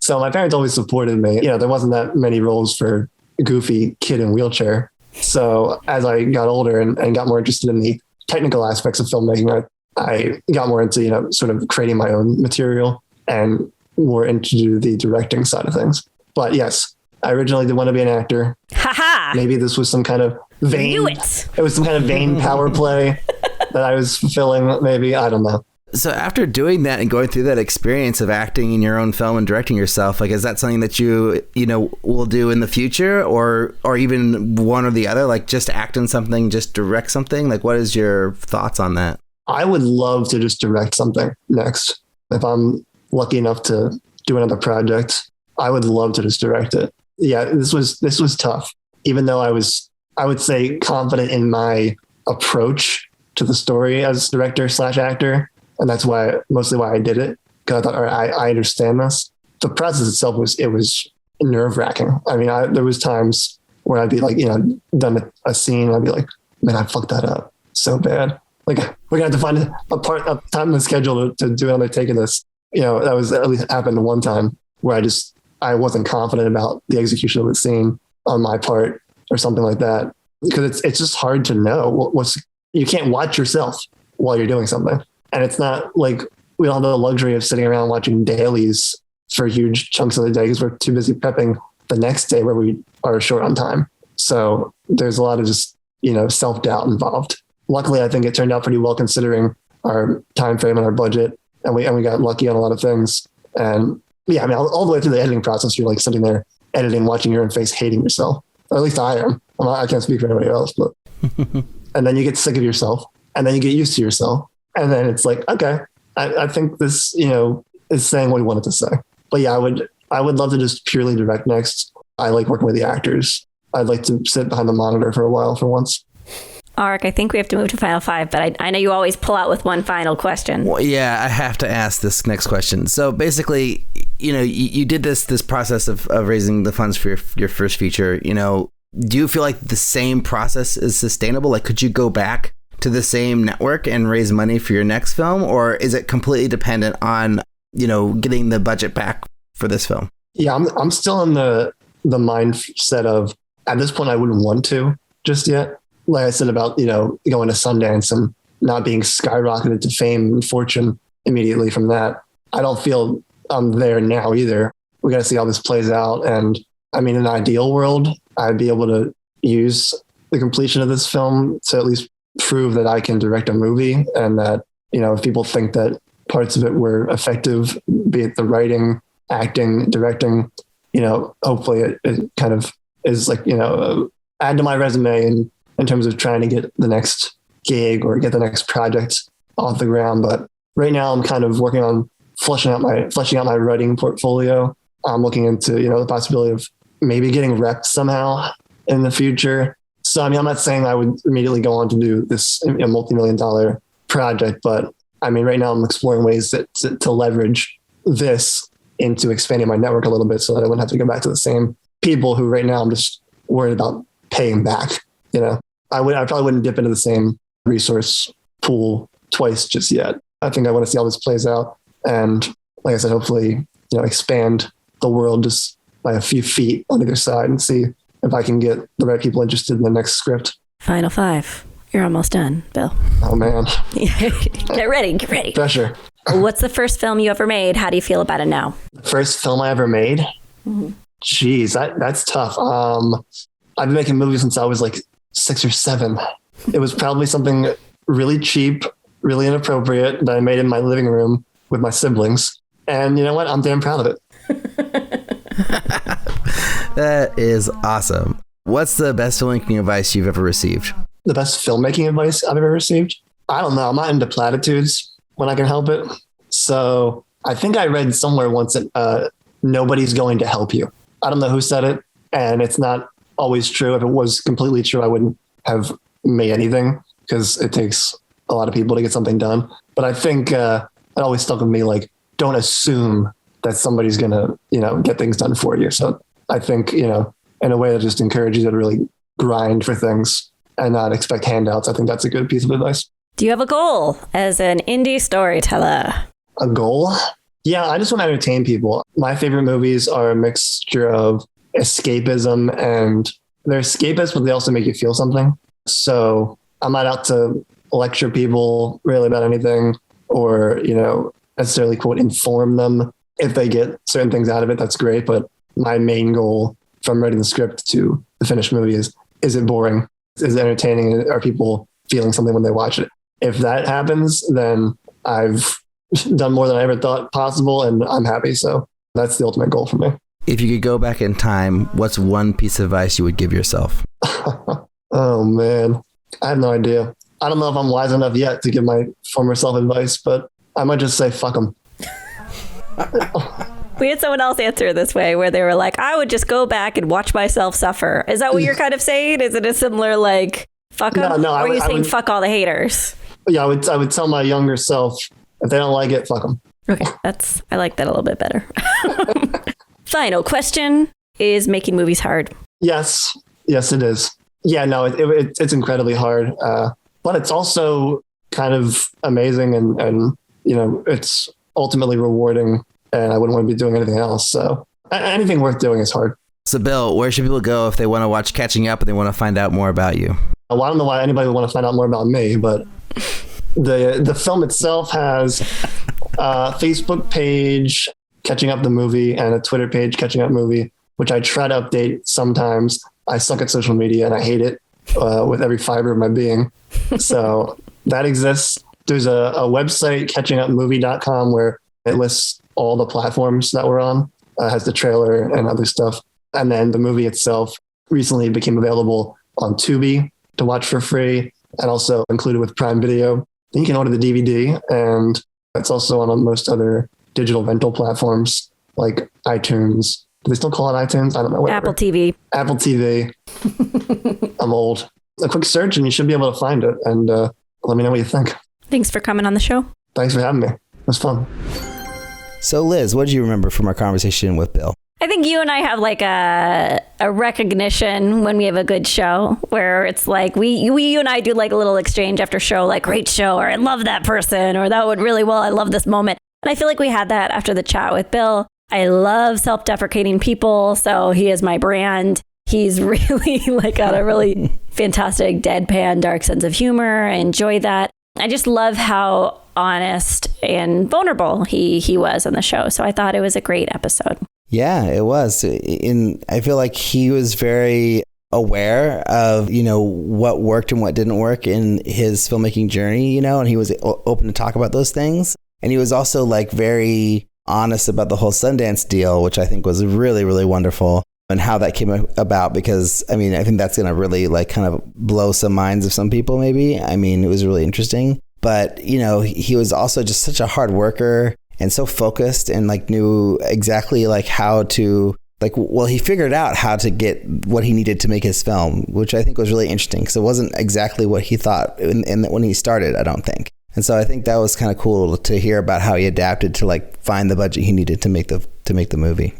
So my parents always supported me. There wasn't that many roles for a goofy kid in wheelchair. So as I got older and got more interested in the technical aspects of filmmaking, I got more into, sort of creating my own material and more into the directing side of things. But yes, I originally did want to be an actor. Maybe this was some kind of vain, Knew it. It was some kind of vain power play that I was fulfilling. Maybe, I don't know. So after doing that and going through that experience of acting in your own film and directing yourself, like, is that something that you will do in the future, or even one or the other, like just act in something, just direct something? Like, what is your thoughts on that? I would love to just direct something next. If I'm lucky enough to do another project, I would love to just direct it. Yeah, this was tough, even though I would say confident in my approach to the story as director / actor. And that's mostly why I did it. Because I thought, all right, I understand this. The process itself was nerve wracking. I mean, there was times where I'd be like, done a scene. And I'd be like, man, I fucked that up so bad. Like, we're going to have to find a time in the schedule to do another take of this. That was at least happened one time where I wasn't confident about the execution of the scene on my part or something like that. Because it's just hard to know you can't watch yourself while you're doing something. And it's not like we don't have the luxury of sitting around watching dailies for huge chunks of the day because we're too busy prepping the next day where we are short on time. So there's a lot of just, self-doubt involved. Luckily, I think it turned out pretty well considering our time frame and our budget. And we got lucky on a lot of things. And yeah, I mean, all the way through the editing process, you're like sitting there editing, watching your own face, hating yourself. Or at least I am. I can't speak for anybody else, but and then you get sick of yourself and then you get used to yourself. And then it's like, okay, I think this, is saying what we wanted to say. But yeah, I would love to just purely direct next. I like working with the actors. I'd like to sit behind the monitor for a while for once. Alrik, I think we have to move to Final Five, but I know you always pull out with one final question. Well, yeah, I have to ask this next question. So basically, you did this process of raising the funds for your first feature. Do you feel like the same process is sustainable? Like, could you go back to the same network and raise money for your next film, or is it completely dependent on getting the budget back for this film? Yeah, I'm still in the mindset of, at this point I wouldn't want to, just yet. Like I said about, going to Sundance and not being skyrocketed to fame and fortune immediately from that. I don't feel I'm there now either. We got to see how this plays out. And I mean, in an ideal world, I'd be able to use the completion of this film to at least prove that I can direct a movie, and that, if people think that parts of it were effective, be it the writing, acting, directing, hopefully it kind of is like, add to my resume in terms of trying to get the next gig or get the next project off the ground. But right now I'm kind of working on fleshing out my writing portfolio. I'm looking into, the possibility of maybe getting repped somehow in the future. So, I mean, I'm not saying I would immediately go on to do this multi-million-dollar project, but I mean, right now I'm exploring ways to leverage this into expanding my network a little bit so that I wouldn't have to go back to the same people who right now I'm just worried about paying back. I probably wouldn't dip into the same resource pool twice just yet. I think I want to see how this plays out. And like I said, hopefully, expand the world just by a few feet on either side and see if I can get the right people interested in the next script. Final 5. You're almost done, Bill. Oh, man. Get ready. Pressure. What's the first film you ever made? How do you feel about it now? First film I ever made? Mm-hmm. Jeez, that's tough. I've been making movies since I was like 6 or 7. It was probably something really cheap, really inappropriate that I made in my living room with my siblings. And you know what? I'm damn proud of it. That is awesome. What's the best filmmaking advice you've ever received? The best filmmaking advice I've ever received? I don't know. I'm not into platitudes when I can help it. So I think I read somewhere once that nobody's going to help you. I don't know who said it, and it's not always true. If it was completely true, I wouldn't have made anything because it takes a lot of people to get something done. But I think it always stuck with me, like, don't assume that somebody's going to, get things done for you. So I think, in a way that just encourages you to really grind for things and not expect handouts. I think that's a good piece of advice. Do you have a goal as an indie storyteller? A goal? Yeah, I just want to entertain people. My favorite movies are a mixture of escapism, and they're escapist, but they also make you feel something. So I'm not out to lecture people really about anything or, necessarily, quote, inform them. If they get certain things out of it, that's great. But my main goal from writing the script to the finished movie is it boring? Is it entertaining? Are people feeling something when they watch it? If that happens, then I've done more than I ever thought possible, and I'm happy. So that's the ultimate goal for me. If you could go back in time, what's one piece of advice you would give yourself? Oh, man. I have no idea. I don't know if I'm wise enough yet to give my former self advice, but I might just say, fuck them. We had someone else answer this way where they were like, I would just go back and watch myself suffer. Is that what you're kind of saying? Is it a similar, like, fuck them? No, or are you saying fuck all the haters? Yeah, I would tell my younger self, if they don't like it, fuck them. Okay, I like that a little bit better. Final question. Is making movies hard? Yes, it is. Yeah, no, it's incredibly hard. But it's also kind of amazing and it's ultimately rewarding, and I wouldn't want to be doing anything else. So anything worth doing is hard. So Bill, where should people go if they want to watch Catching Up and they want to find out more about you? Well, I don't know why anybody would want to find out more about me, but the film itself has a Facebook page, Catching Up the Movie, and a Twitter page, Catching Up Movie, which I try to update sometimes. I suck at social media and I hate it with every fiber of my being. So that exists. There's a website, catchingupmovie.com, where it lists all the platforms that we're on. Has the trailer and other stuff. And then the movie itself recently became available on Tubi to watch for free, and also included with Prime Video. You can order the DVD, and it's also on most other digital rental platforms like iTunes. Do they still call it iTunes? I don't know. Whatever. Apple TV. Apple TV. I'm old. A quick search and you should be able to find it. And let me know what you think. Thanks for coming on the show. Thanks for having me. It was fun. So Liz, what did you remember from our conversation with Bill? I think you and I have like a recognition when we have a good show where it's like you and I do like a little exchange after show, like great show, or I love that person, or that went really well. I love this moment. And I feel like we had that after the chat with Bill. I love self-deprecating people. So he is my brand. He's really like got a really fantastic deadpan, dark sense of humor. I enjoy that. I just love how honest and vulnerable he was on the show. So I thought it was a great episode. Yeah, it was. I feel like he was very aware of, what worked and what didn't work in his filmmaking journey, and he was open to talk about those things. And he was also like very honest about the whole Sundance deal, which I think was really, really wonderful, and how that came about, because I think that's going to really like kind of blow some minds of some people maybe. It was really interesting. But, he was also just such a hard worker and so focused, and like knew exactly like how to he figured out how to get what he needed to make his film, which I think was really interesting, because it wasn't exactly what he thought when he started, I don't think. And so I think that was kind of cool to hear about how he adapted to like find the budget he needed to make the movie,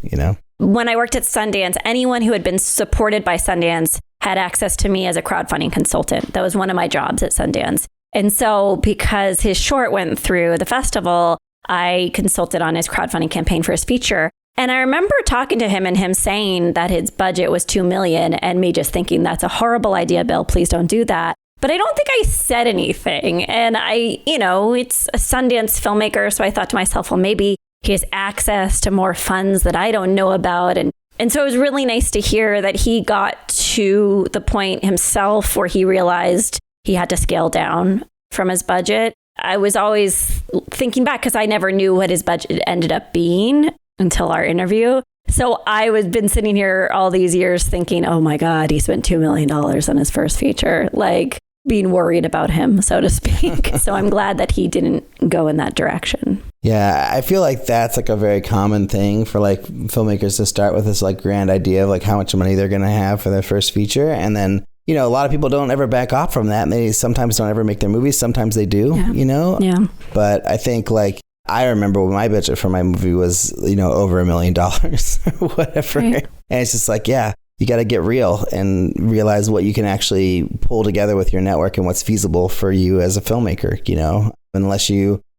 When I worked at Sundance, anyone who had been supported by Sundance had access to me as a crowdfunding consultant. That was one of my jobs at Sundance. And so because his short went through the festival, I consulted on his crowdfunding campaign for his feature. And I remember talking to him and him saying that his budget was $2 million, and me just thinking, that's a horrible idea, Bill, please don't do that. But I don't think I said anything. And it's a Sundance filmmaker. So I thought to myself, well, maybe he has access to more funds that I don't know about. And so it was really nice to hear that he got to the point himself where he realized he had to scale down from his budget. I was always thinking back, because I never knew what his budget ended up being until our interview. So I was been sitting here all these years thinking, oh my God, he spent $2 million on his first feature, like being worried about him, so to speak. So I'm glad that he didn't go in that direction. Yeah, I feel like that's like a very common thing for like filmmakers to start with this like grand idea of like how much money they're going to have for their first feature. And then, a lot of people don't ever back off from that. And they sometimes don't ever make their movies. Sometimes they do, Yeah. But I think like, I remember when my budget for my movie was, over $1 million or whatever. Right. And it's just like, yeah, you got to get real and realize what you can actually pull together with your network and what's feasible for you as a filmmaker,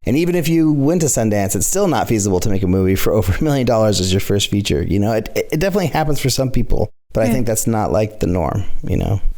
and even if you went to Sundance, it's still not feasible to make a movie for over $1 million as your first feature. It definitely happens for some people, but I think that's not like the norm,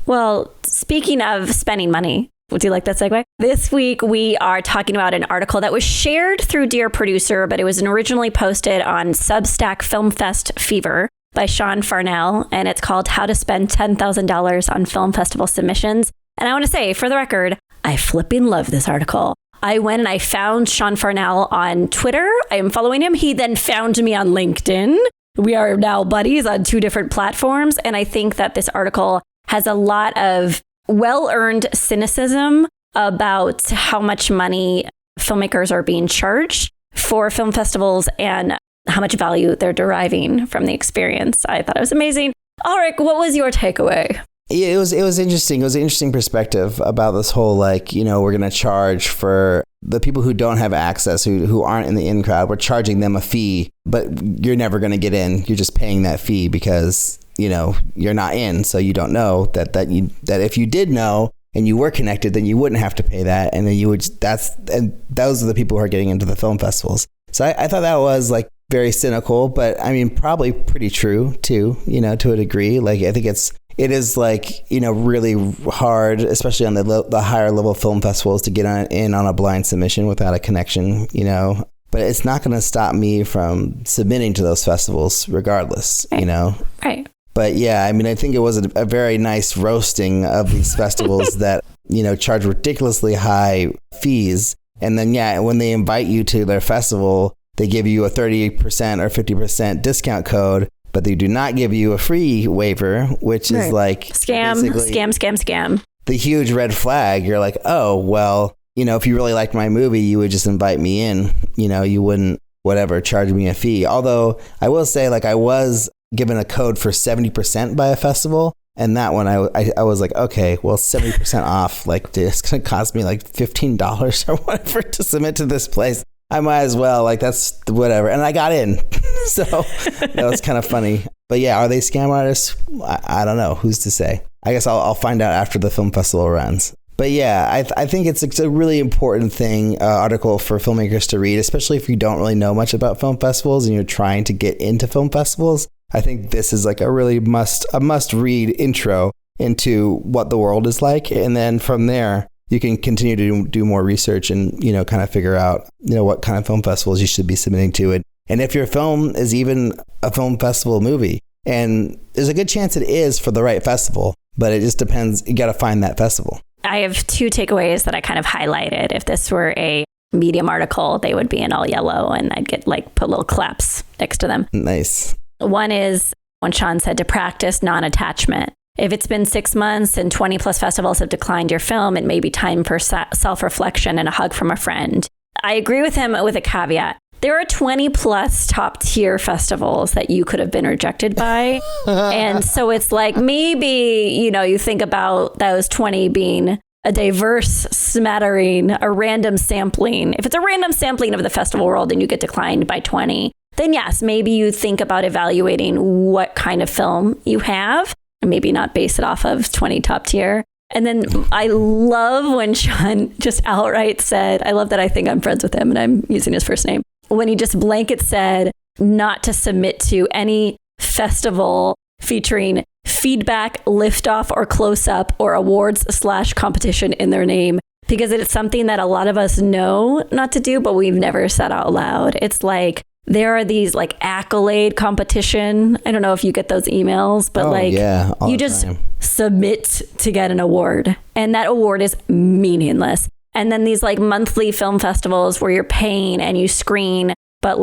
Well, speaking of spending money, would you like that segue? This week, we are talking about an article that was shared through Dear Producer, but it was originally posted on Substack Film Fest Fever by Sean Farnell, and it's called How to Spend $10,000 on Film Festival Submissions. And I want to say, for the record, I flipping love this article. I went and I found Sean Farnell on Twitter. I am following him. He then found me on LinkedIn. We are now buddies on 2 different platforms. And I think that this article has a lot of well-earned cynicism about how much money filmmakers are being charged for film festivals and how much value they're deriving from the experience. I thought it was amazing. Alrik, what was your takeaway? Yeah, it was interesting. It was an interesting perspective about this whole, like, we're going to charge for the people who don't have access, who aren't in the in crowd. We're charging them a fee, but you're never going to get in. You're just paying that fee because you're not in, so you don't know that if you did know and you were connected, then you wouldn't have to pay that, and then you would. And those are the people who are getting into the film festivals. So I thought that was like very cynical, but probably pretty true too. To a degree. Like I think it is like really hard, especially on the higher level film festivals, to get in on a blind submission without a connection. But it's not going to stop me from submitting to those festivals regardless. Right. But yeah, I think it was a very nice roasting of these festivals that, charge ridiculously high fees. And then, yeah, when they invite you to their festival, they give you a 30% or 50% discount code, but they do not give you a free waiver, which is like scam. The huge red flag. You're like, oh, well, if you really liked my movie, you would just invite me in. You wouldn't, charge me a fee. Although I will say, like, I was given a code for 70% by a festival, and that one I was like, okay, well, 70% off, like it's gonna cost me like $15 or whatever to submit to this place. I might as well, like, that's whatever. And I got in. So that was kind of funny. But yeah, are they scam artists? I don't know. Who's to say? I guess I'll find out after the film festival runs. But yeah, I think it's a really important article for filmmakers to read, especially if you don't really know much about film festivals and you're trying to get into film festivals. I think this is like a really must read intro into what the world is like. And then from there, you can continue to do more research and, kind of figure out, what kind of film festivals you should be submitting to it. And if your film is even a film festival movie, and there's a good chance it is for the right festival, but it just depends. You got to find that festival. I have 2 takeaways that I kind of highlighted. If this were a Medium article, they would be in all yellow and I'd get put little claps next to them. Nice. One is when Sean said to practice non-attachment. If it's been 6 months and 20 plus festivals have declined your film, it may be time for self-reflection and a hug from a friend. I agree with him with a caveat. There are 20 plus top tier festivals that you could have been rejected by. And so it's maybe, you think about those 20 being a diverse smattering, a random sampling. If it's a random sampling of the festival world and you get declined by 20, then yes, maybe you think about evaluating what kind of film you have and maybe not base it off of 20 top tier. And then I love when Sean just outright said, I love that I think I'm friends with him and I'm using his first name, when he just blanket said not to submit to any festival featuring feedback, liftoff, or close-up, or awards/competition in their name, because it's something that a lot of us know not to do, but we've never said out loud. It's there are these accolade competition. I don't know if you get those emails, but you just submit to get an award, and that award is meaningless. And then these monthly film festivals where you're paying and you screen, but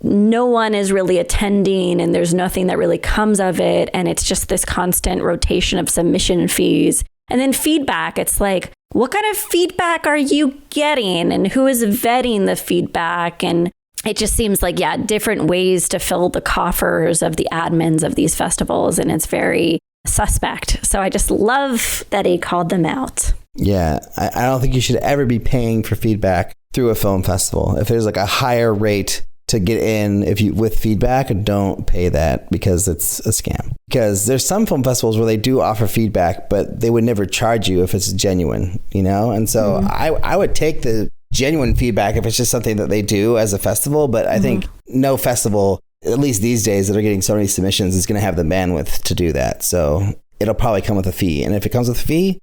no one is really attending and there's nothing that really comes of it. And it's just this constant rotation of submission fees. And then feedback, it's what kind of feedback are you getting and who is vetting the feedback? And it just seems different ways to fill the coffers of the admins of these festivals. And it's very suspect. So I just love that he called them out. Yeah, I don't think you should ever be paying for feedback through a film festival. If there's a higher rate to get in with feedback, don't pay that because it's a scam. Because there's some film festivals where they do offer feedback, but they would never charge you if it's genuine, And so I would take the genuine feedback if it's just something that they do as a festival. But I think no festival, at least these days that are getting so many submissions, is going to have the bandwidth to do that. So it'll probably come with a fee. And if it comes with a fee,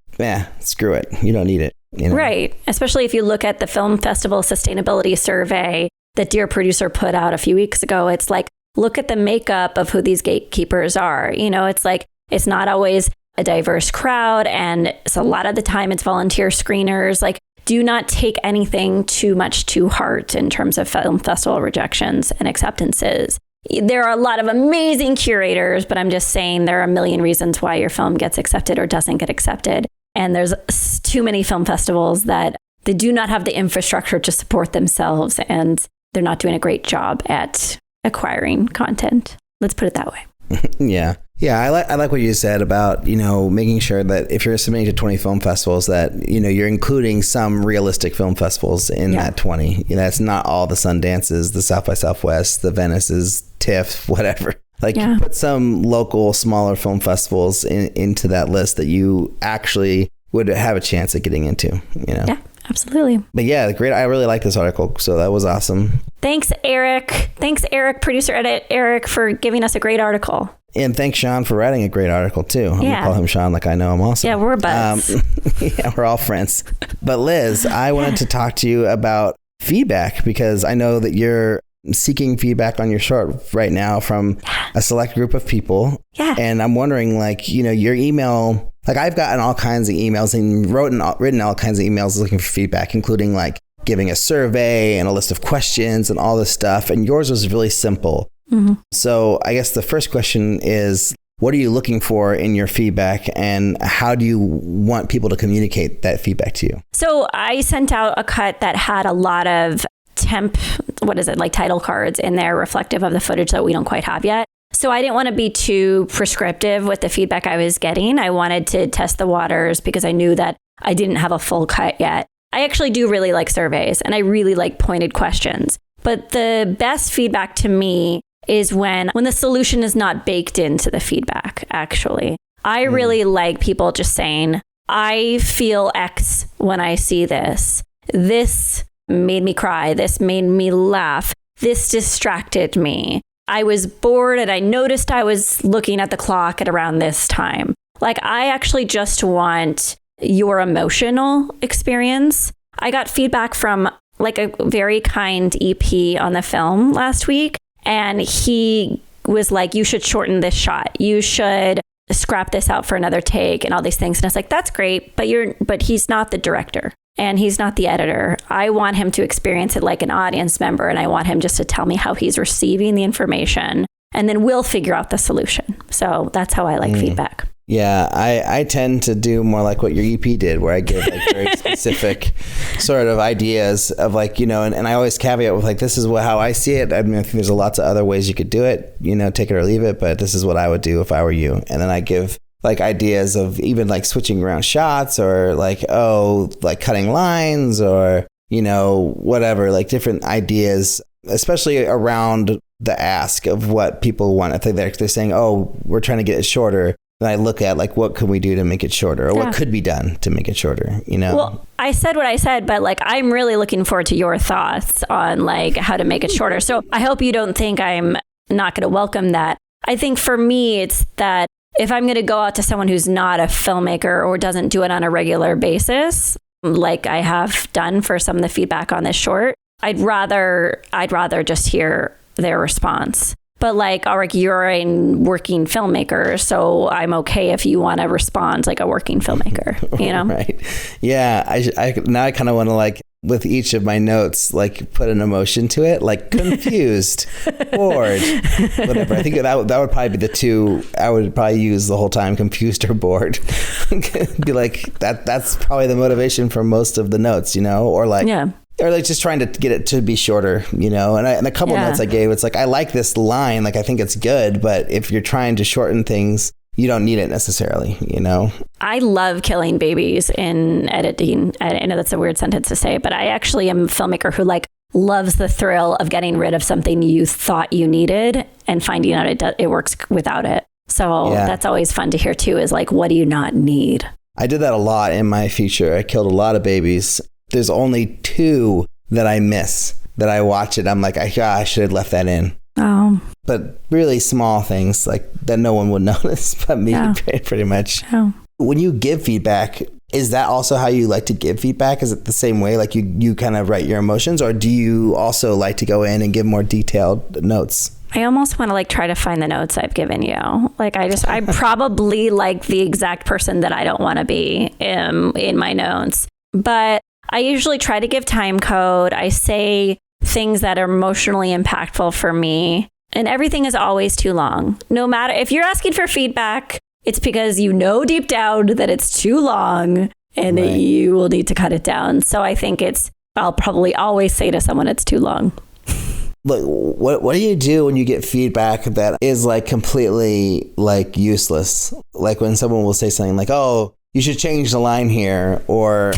screw it. You don't need it. Right. Especially if you look at the Film Festival Sustainability Survey that Dear Producer put out a few weeks ago. It's look at the makeup of who these gatekeepers are. It's not always a diverse crowd. And it's a lot of the time it's volunteer screeners. Do not take anything too much to heart in terms of film festival rejections and acceptances. There are a lot of amazing curators, but I'm just saying there are a million reasons why your film gets accepted or doesn't get accepted. And there's too many film festivals that they do not have the infrastructure to support themselves, and they're not doing a great job at acquiring content. Let's put it that way. Yeah. I like what you said about, making sure that if you're submitting to 20 film festivals that, you're including some realistic film festivals in that 20. It's not all the Sundances, the South by Southwest, the Venices, TIFF, whatever. You put some local, smaller film festivals into that list that you actually would have a chance at getting into, Yeah, absolutely. But yeah, great. I really like this article. So that was awesome. Thanks, Eric. Producer edit Eric, for giving us a great article. And thanks, Sean, for writing a great article, too. I'm going to call him Sean like I know him also. Yeah, we're buds. Yeah, we're all friends. But Liz, I wanted to talk to you about feedback because I know that you're seeking feedback on your short right now from a select group of people. Yeah. And I'm wondering, your email, I've gotten all kinds of emails and written all kinds of emails looking for feedback, including giving a survey and a list of questions and all this stuff. And yours was really simple. Mm-hmm. So I guess the first question is, what are you looking for in your feedback and how do you want people to communicate that feedback to you? So I sent out a cut that had a lot of title cards in there reflective of the footage that we don't quite have yet. So I didn't want to be too prescriptive with the feedback I was getting. I wanted to test the waters because I knew that I didn't have a full cut yet. I actually do really like surveys and I really like pointed questions. But the best feedback to me is when the solution is not baked into the feedback, actually. I really like people just saying, I feel X when I see this. This made me cry. This made me laugh. This distracted me. I was bored and I noticed I was looking at the clock at around this time. Like, I actually just want your emotional experience. I got feedback from like a very kind EP on the film last week, and he was like, you should shorten this shot. You should scrap this out for another take and all these things. And I was like, that's great, but he's not the director and he's not the editor. I want him to experience it like an audience member, and I want him just to tell me how he's receiving the information, and then we'll figure out the solution. So that's how I like feedback. Yeah, I tend to do more like what your EP did, where I give like very specific sort of ideas of like, and I always caveat with like, this is how I see it. I mean, I think there's lots of other ways you could do it, take it or leave it, but this is what I would do if I were you. And then I give like ideas of even like switching around shots, or like, like cutting lines, or, whatever, like different ideas, especially around the ask of what people want. I think they're saying, we're trying to get it shorter. Then I look at like, what can we do to make it shorter, or what could be done to make it shorter, Well, I said what I said, but like, I'm really looking forward to your thoughts on like how to make it shorter. So I hope you don't think I'm not going to welcome that. I think for me, it's that if I'm going to go out to someone who's not a filmmaker or doesn't do it on a regular basis, like I have done for some of the feedback on this short, I'd rather just hear their response. But like, Alrik, you're a working filmmaker, so I'm okay if you want to respond like a working filmmaker, Right. Yeah. I kind of want to like, with each of my notes, like put an emotion to it, like confused, bored, whatever. I think that would probably be the two I would probably use the whole time, confused or bored. Be like, that's probably the motivation for most of the notes, or like, or like just trying to get it to be shorter, and a couple notes I gave, it's like, I like this line, like I think it's good, but if you're trying to shorten things, you don't need it necessarily, I love killing babies in editing. I know that's a weird sentence to say, but I actually am a filmmaker who like loves the thrill of getting rid of something you thought you needed and finding out it works without it. So that's always fun to hear too, is like, what do you not need? I did that a lot in my feature. I killed a lot of babies. There's only 2 that I miss, that I watch it. I'm like, I should have left that in. Oh. But really small things like that no one would notice but me, pretty much. Oh. When you give feedback, is that also how you like to give feedback? Is it the same way, like you kind of write your emotions, or do you also like to go in and give more detailed notes? I almost want to like try to find the notes I've given you. Like I'm probably like the exact person that I don't want to be in my notes. But I usually try to give time code. I say things that are emotionally impactful for me, and everything is always too long. No matter if you're asking for feedback, it's because deep down that it's too long and that you will need to cut it down. So I think I'll probably always say to someone it's too long. Look, what do you do when you get feedback that is like completely like useless? Like when someone will say something like, you should change the line here, or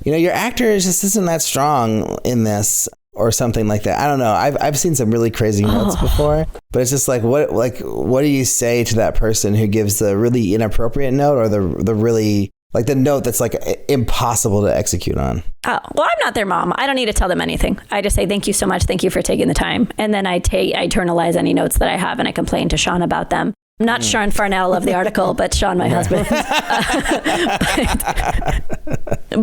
your actor just isn't that strong in this, or something like that. I don't know. I've seen some really crazy notes before, but it's just like, what do you say to that person who gives the really inappropriate note, or the really like the note that's like impossible to execute on? Oh, well, I'm not their mom. I don't need to tell them anything. I just say, thank you so much. Thank you for taking the time. And then I internalize any notes that I have, and I complain to Sean about them. Not Sean Farnell of the article, but Sean, my husband.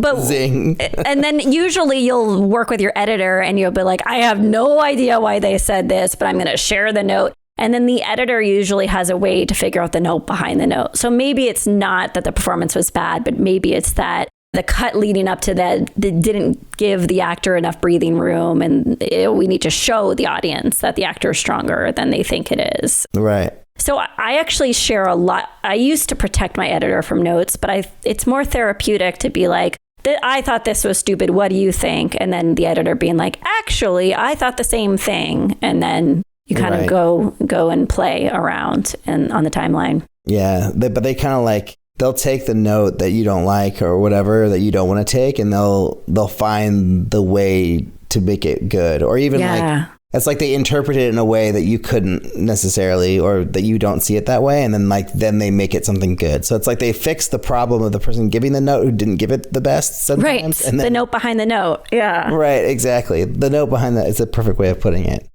but Zing. And then usually you'll work with your editor and you'll be like, I have no idea why they said this, but I'm going to share the note. And then the editor usually has a way to figure out the note behind the note. So maybe it's not that the performance was bad, but maybe it's that the cut leading up to that didn't give the actor enough breathing room, and we need to show the audience that the actor is stronger than they think it is. Right. So I actually share a lot. I used to protect my editor from notes, but it's more therapeutic to be like, I thought this was stupid. What do you think? And then the editor being like, actually, I thought the same thing. And then you kind of go and play around and on the timeline. Yeah. But they kind of like, they'll take the note that you don't like or whatever that you don't want to take, and they'll find the way to make it good. Or even like, it's like they interpret it in a way that you couldn't necessarily, or that you don't see it that way. And then they make it something good. So it's like they fix the problem of the person giving the note who didn't give it the best sometimes. Right. And then, the note behind the note. Yeah. Right. Exactly. The note behind that is a perfect way of putting it.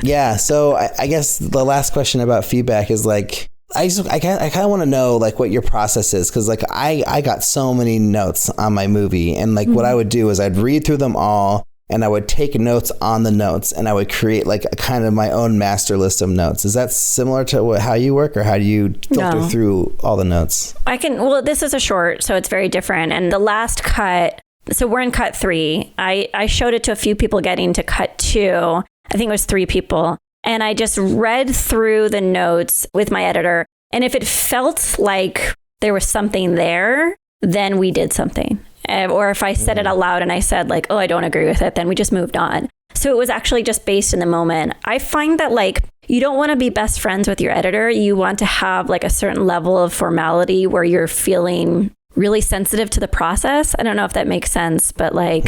Yeah. So I guess the last question about feedback is like, I kind of want to know like what your process is. Cause like I got so many notes on my movie, and like what I would do is I'd read through them all, and I would take notes on the notes, and I would create like a kind of my own master list of notes. Is that similar to how you work, or how do you filter through all the notes? Well, this is a short, so it's very different. And the last cut, so we're in cut 3. I showed it to a few people getting to cut 2. I think it was 3 people. And I just read through the notes with my editor. And if it felt like there was something there, then we did something. Or if I said it out loud and I said like, oh, I don't agree with it, then we just moved on. So it was actually just based in the moment. I find that like, you don't want to be best friends with your editor. You want to have like a certain level of formality where you're feeling really sensitive to the process. I don't know if that makes sense, but like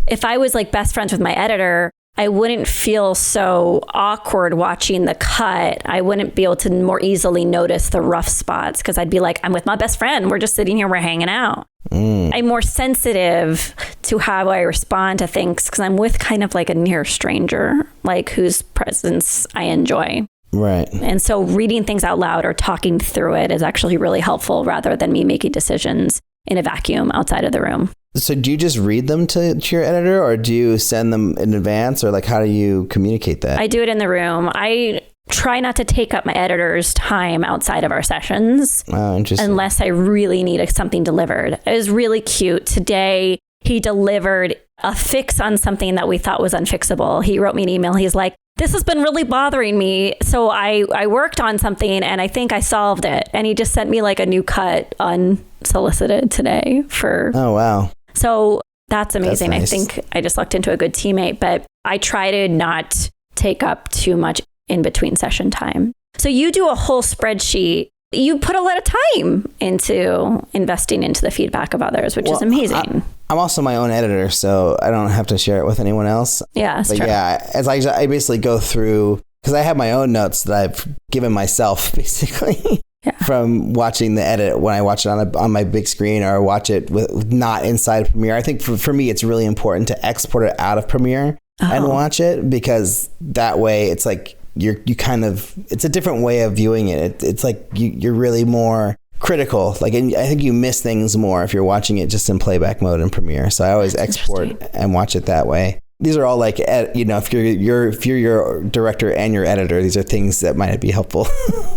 if I was like best friends with my editor, I wouldn't feel so awkward watching the cut. I wouldn't be able to more easily notice the rough spots because I'd be like, I'm with my best friend. We're just sitting here. We're hanging out. I'm more sensitive to how I respond to things because I'm with kind of like a near stranger, like whose presence I enjoy. Right. And so reading things out loud or talking through it is actually really helpful rather than me making decisions in a vacuum outside of the room. So do you just read them to your editor, or do you send them in advance, or like how do you communicate that? I do it in the room. I try not to take up my editor's time outside of our sessions. Oh, interesting. Unless I really need something delivered. It was really cute. Today, he delivered a fix on something that we thought was unfixable. He wrote me an email. He's like, this has been really bothering me. So I worked on something and I think I solved it. And he just sent me like a new cut unsolicited today for... Oh, wow. So that's amazing. That's nice. I think I just lucked into a good teammate, but I try to not take up too much in between session time. So you do a whole spreadsheet. You put a lot of time into investing into the feedback of others, which is amazing. I'm also my own editor, so I don't have to share it with anyone else. Yeah, that's but true. Yeah, as I basically go through, because I have my own notes that I've given myself, basically. From watching the edit when I watch it on my big screen, or watch it with not inside Premiere. I think for me, it's really important to export it out of Premiere and watch it, because that way it's like you kind of, it's a different way of viewing it. It's like you're really more critical. Like, and I think you miss things more if you're watching it just in playback mode in Premiere. So I always export and watch it that way. These are all like, if you're your director and your editor, these are things that might be helpful.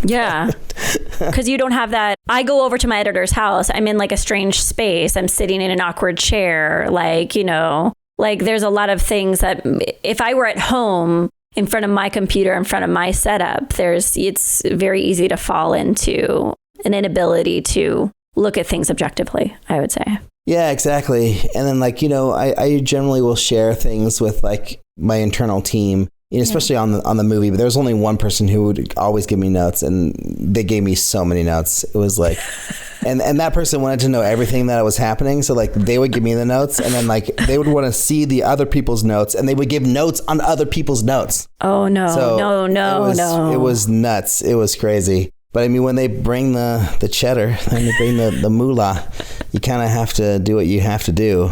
Yeah. Because you don't have that. I go over to my editor's house. I'm in like a strange space. I'm sitting in an awkward chair. Like, like there's a lot of things that if I were at home in front of my computer, in front of my setup, it's very easy to fall into an inability to look at things objectively, I would say. Yeah, exactly. And then like, I generally will share things with like my internal team, especially on the movie, but there was only one person who would always give me notes, and they gave me so many notes. It was like, and that person wanted to know everything that was happening. So like they would give me the notes, and then like they would want to see the other people's notes, and they would give notes on other people's notes. Oh no, so no. It was nuts. It was crazy. But I mean, when they bring the cheddar, when they bring the moolah, you kind of have to do what you have to do.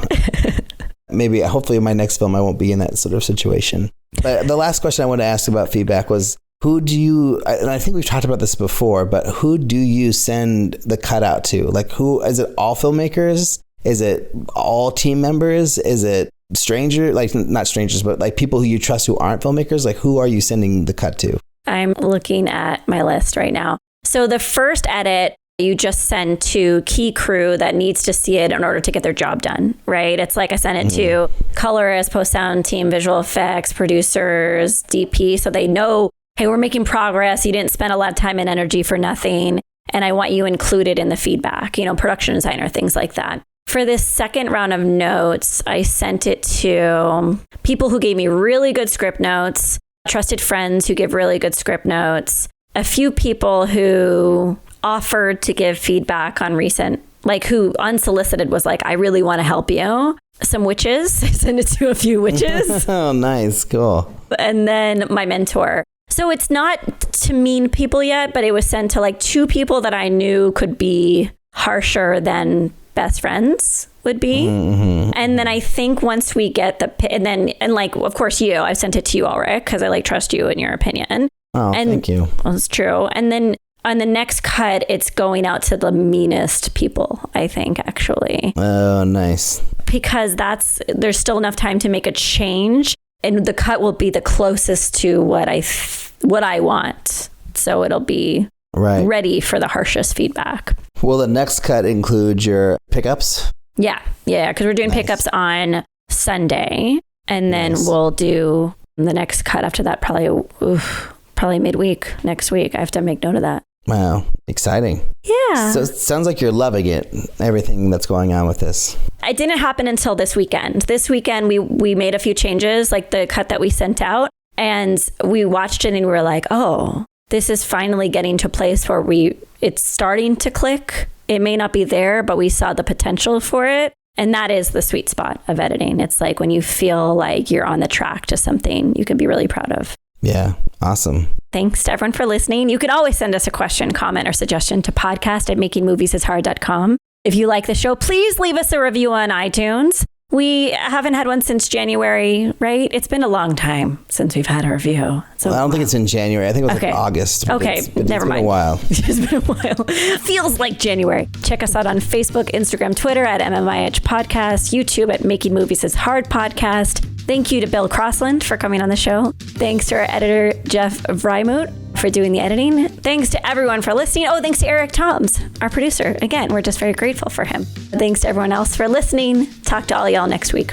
Hopefully in my next film, I won't be in that sort of situation. But the last question I wanted to ask about feedback was, who do you, and I think we've talked about this before, but who do you send the cut out to? Like, who, is it all filmmakers? Is it all team members? Is it stranger, like not strangers, but like people who you trust who aren't filmmakers? Like, who are you sending the cut to? I'm looking at my list right now. So the first edit, you just send to key crew that needs to see it in order to get their job done, right? It's like I send it to colorists, post-sound team, visual effects, producers, DP, so they know, hey, we're making progress. You didn't spend a lot of time and energy for nothing. And I want you included in the feedback, production designer, things like that. For this second round of notes, I sent it to people who gave me really good script notes, trusted friends who give really good script notes, a few people who offered to give feedback on recent, like who unsolicited was like, I really want to help you. Some witches. I sent it to a few witches. Oh, nice. Cool. And then my mentor. So it's not to mean people yet, but it was sent to like 2 people that I knew could be harsher than best friends would be. And then I think once we get and like, of course I sent it to you, Alrik, because I like trust you and your opinion. Oh, thank you. Well, it's true. And then on the next cut, it's going out to the meanest people, I think, actually. Oh, nice. Because there's still enough time to make a change, and the cut will be the closest to what I want. So it'll be ready for the harshest feedback. Will the next cut include your pickups? Yeah, because we're doing pickups on Sunday, and then we'll do the next cut after that, probably midweek next week. I have to make note of that. Wow, exciting. Yeah. So it sounds like you're loving it, everything that's going on with this. It didn't happen until this weekend. This weekend, we made a few changes, like the cut that we sent out, and we watched it and we were like, oh, this is finally getting to a place where it's starting to click. It may not be there, but we saw the potential for it. And that is the sweet spot of editing. It's like when you feel like you're on the track to something you can be really proud of. Yeah. Awesome. Thanks to everyone for listening. You can always send us a question, comment, or suggestion to podcast@makingmoviesishard.com. If you like the show, please leave us a review on iTunes. We haven't had one since January, right? It's been a long time since we've had a review. So I don't think it's in January. I think it was like August. Okay, never mind. It's been a while. It's been a while. Feels like January. Check us out on Facebook, Instagram, Twitter at MMIH Podcast, YouTube at Making Movies is Hard Podcast. Thank you to Bill Crossland for coming on the show. Thanks to our editor, Jeff Vrymoot, for doing the editing. Thanks to everyone for listening. Oh, thanks to Eric Toms, our producer. Again, we're just very grateful for him. Thanks to everyone else for listening. Talk to all y'all next week.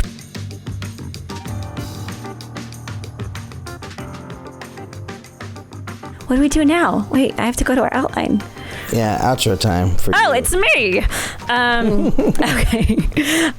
What do we do now? Wait, I have to go to our outline. Yeah, outro time for you. Oh, it's me. Okay.